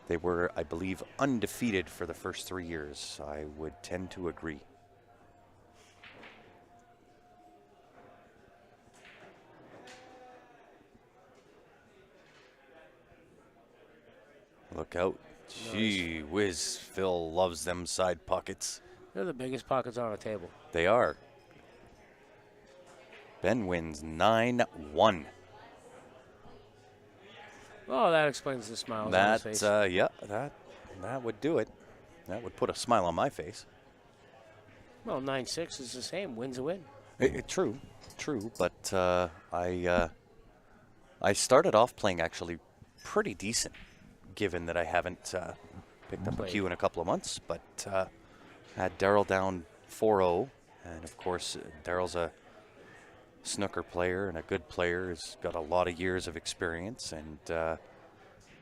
They were, I believe, undefeated for the first 3 years. I would tend to agree. Look out. Gee whiz, Phil loves them side pockets. They're the biggest pockets on a table. They are. Ben wins 9-1. Oh, that explains the smile on his face. Yeah, that would do it. That would put a smile on my face. Well, 9-6 is the same. Win's a win. True, but I started off playing actually pretty decent, given that I haven't picked up a cue in a couple of months, but had Daryl down 4-0, and of course Daryl's a snooker player and a good player. He's got a lot of years of experience, and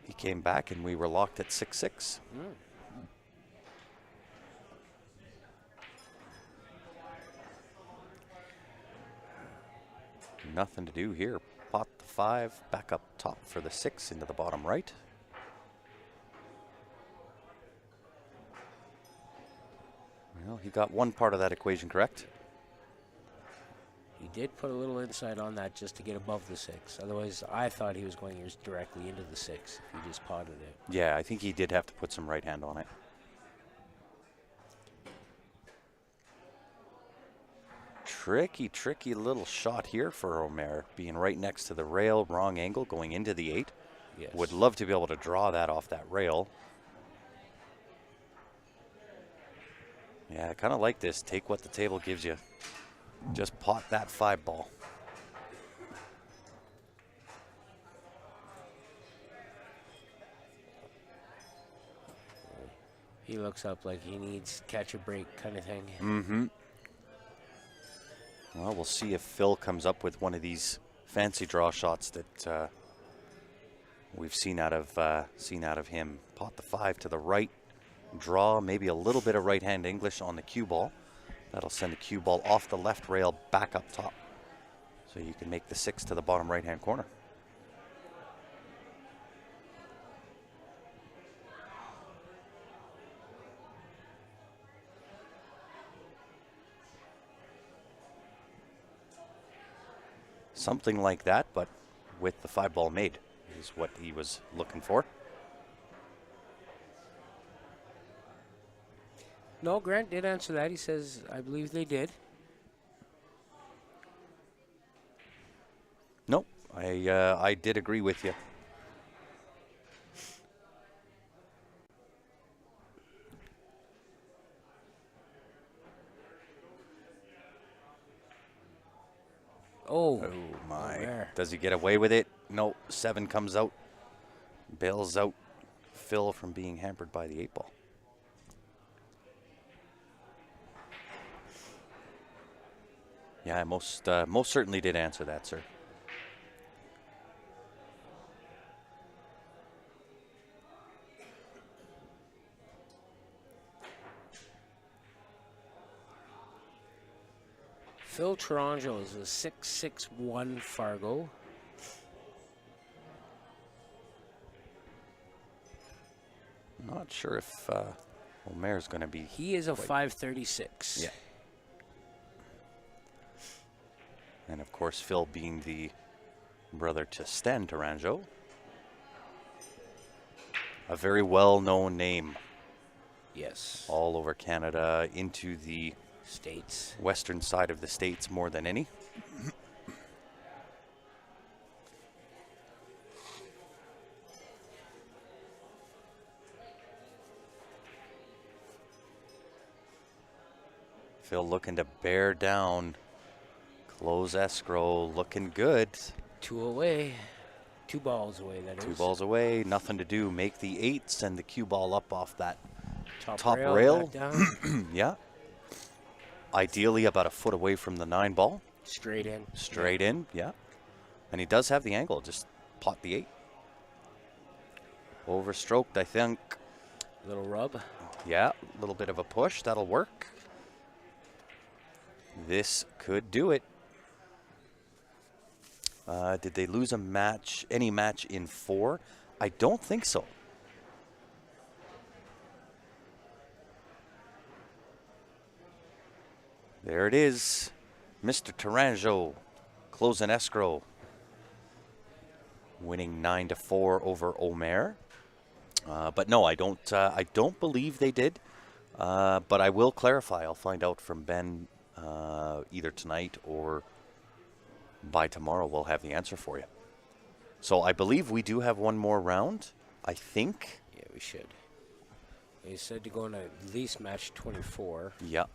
he came back and we were locked at 6-6. Nothing to do here. Pot the 5, back up top for the 6 into the bottom right. Well, he got one part of that equation correct. He did put a little insight on that just to get above the 6. Otherwise, I thought he was going directly into the 6 if he just potted it. Yeah, I think he did have to put some right hand on it. Tricky little shot here for Omer, being right next to the rail, wrong angle, going into the 8. Yes. Would love to be able to draw that off that rail. Yeah, I kind of like this. Take what the table gives you. Just pot that 5 ball. He looks up like he needs catch a break kind of thing. Mm-hmm. Well, we'll see if Phil comes up with one of these fancy draw shots that we've seen out of him. Pot the 5 to the right, draw maybe a little bit of right-hand English on the cue ball. That'll send the cue ball off the left rail back up top, so you can make the 6 to the bottom right-hand corner. Something like that, but with the 5 ball made is what he was looking for. No, Grant did answer that. He says, I believe they did. Nope, I did agree with you. Oh, my. there. Does he get away with it? No, 7 comes out. Bails out Phil from being hampered by the 8 ball. Yeah, I most certainly did answer that, sir. Phil Taranjo is a 6-6-1 Fargo. Not sure if Omer's going to be. He is a 536. Yeah. And of course, Phil being the brother to Stan Taranjo. A very well-known name. Yes. All over Canada, into the States. western side of the States more than any. Phil looking to bear down. Close escrow, looking good. 2 away. 2 balls away, that is. 2 balls away, nothing to do. Make the 8, send the cue ball up off that top rail. rail. Back down. Yeah. Ideally about a foot away from the 9 ball. Straight in. Straight in, yeah. And he does have the angle, just pot the 8. Overstroked, I think. Little rub. Yeah, a little bit of a push, that'll work. This could do it. Did they lose a match, any match in 4? I don't think so. There it is. Mr. Taranjo closing escrow. Winning 9-4 over Omer. But no, I don't believe they did. But I will clarify. I'll find out from Ben either tonight or by tomorrow. We'll have the answer for you. So I believe we do have one more round. I think. Yeah, we should. They said to go on at least match 24. Yeah.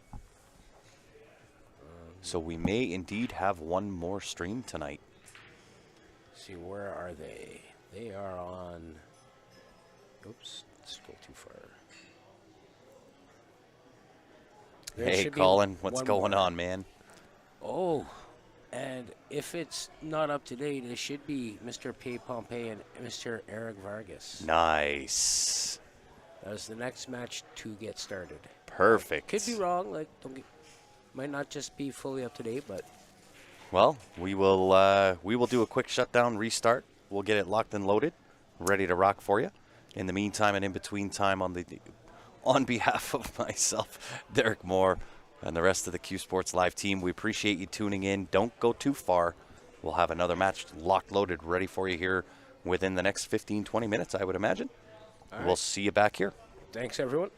So we may indeed have one more stream tonight. See, where are they? They are on. Oops, let's go too far. There Hey, should be Colin, what's one going more. on, man? Oh, and if it's not up to date, it should be Mr. P. Pompey and Mr. Eric Vargas. Nice. As the next match to get started. Perfect. Could be wrong. Like, might not just be fully up to date, but Well, we will do a quick shutdown restart. We'll get it locked and loaded, ready to rock for you. In the meantime and in between time, on behalf of myself, Derek Moore, and the rest of the Q Sports Live team, we appreciate you tuning in. Don't go too far. We'll have another match locked, loaded, ready for you here within the next 15, 20 minutes, I would imagine. All right. We'll see you back here. Thanks, everyone.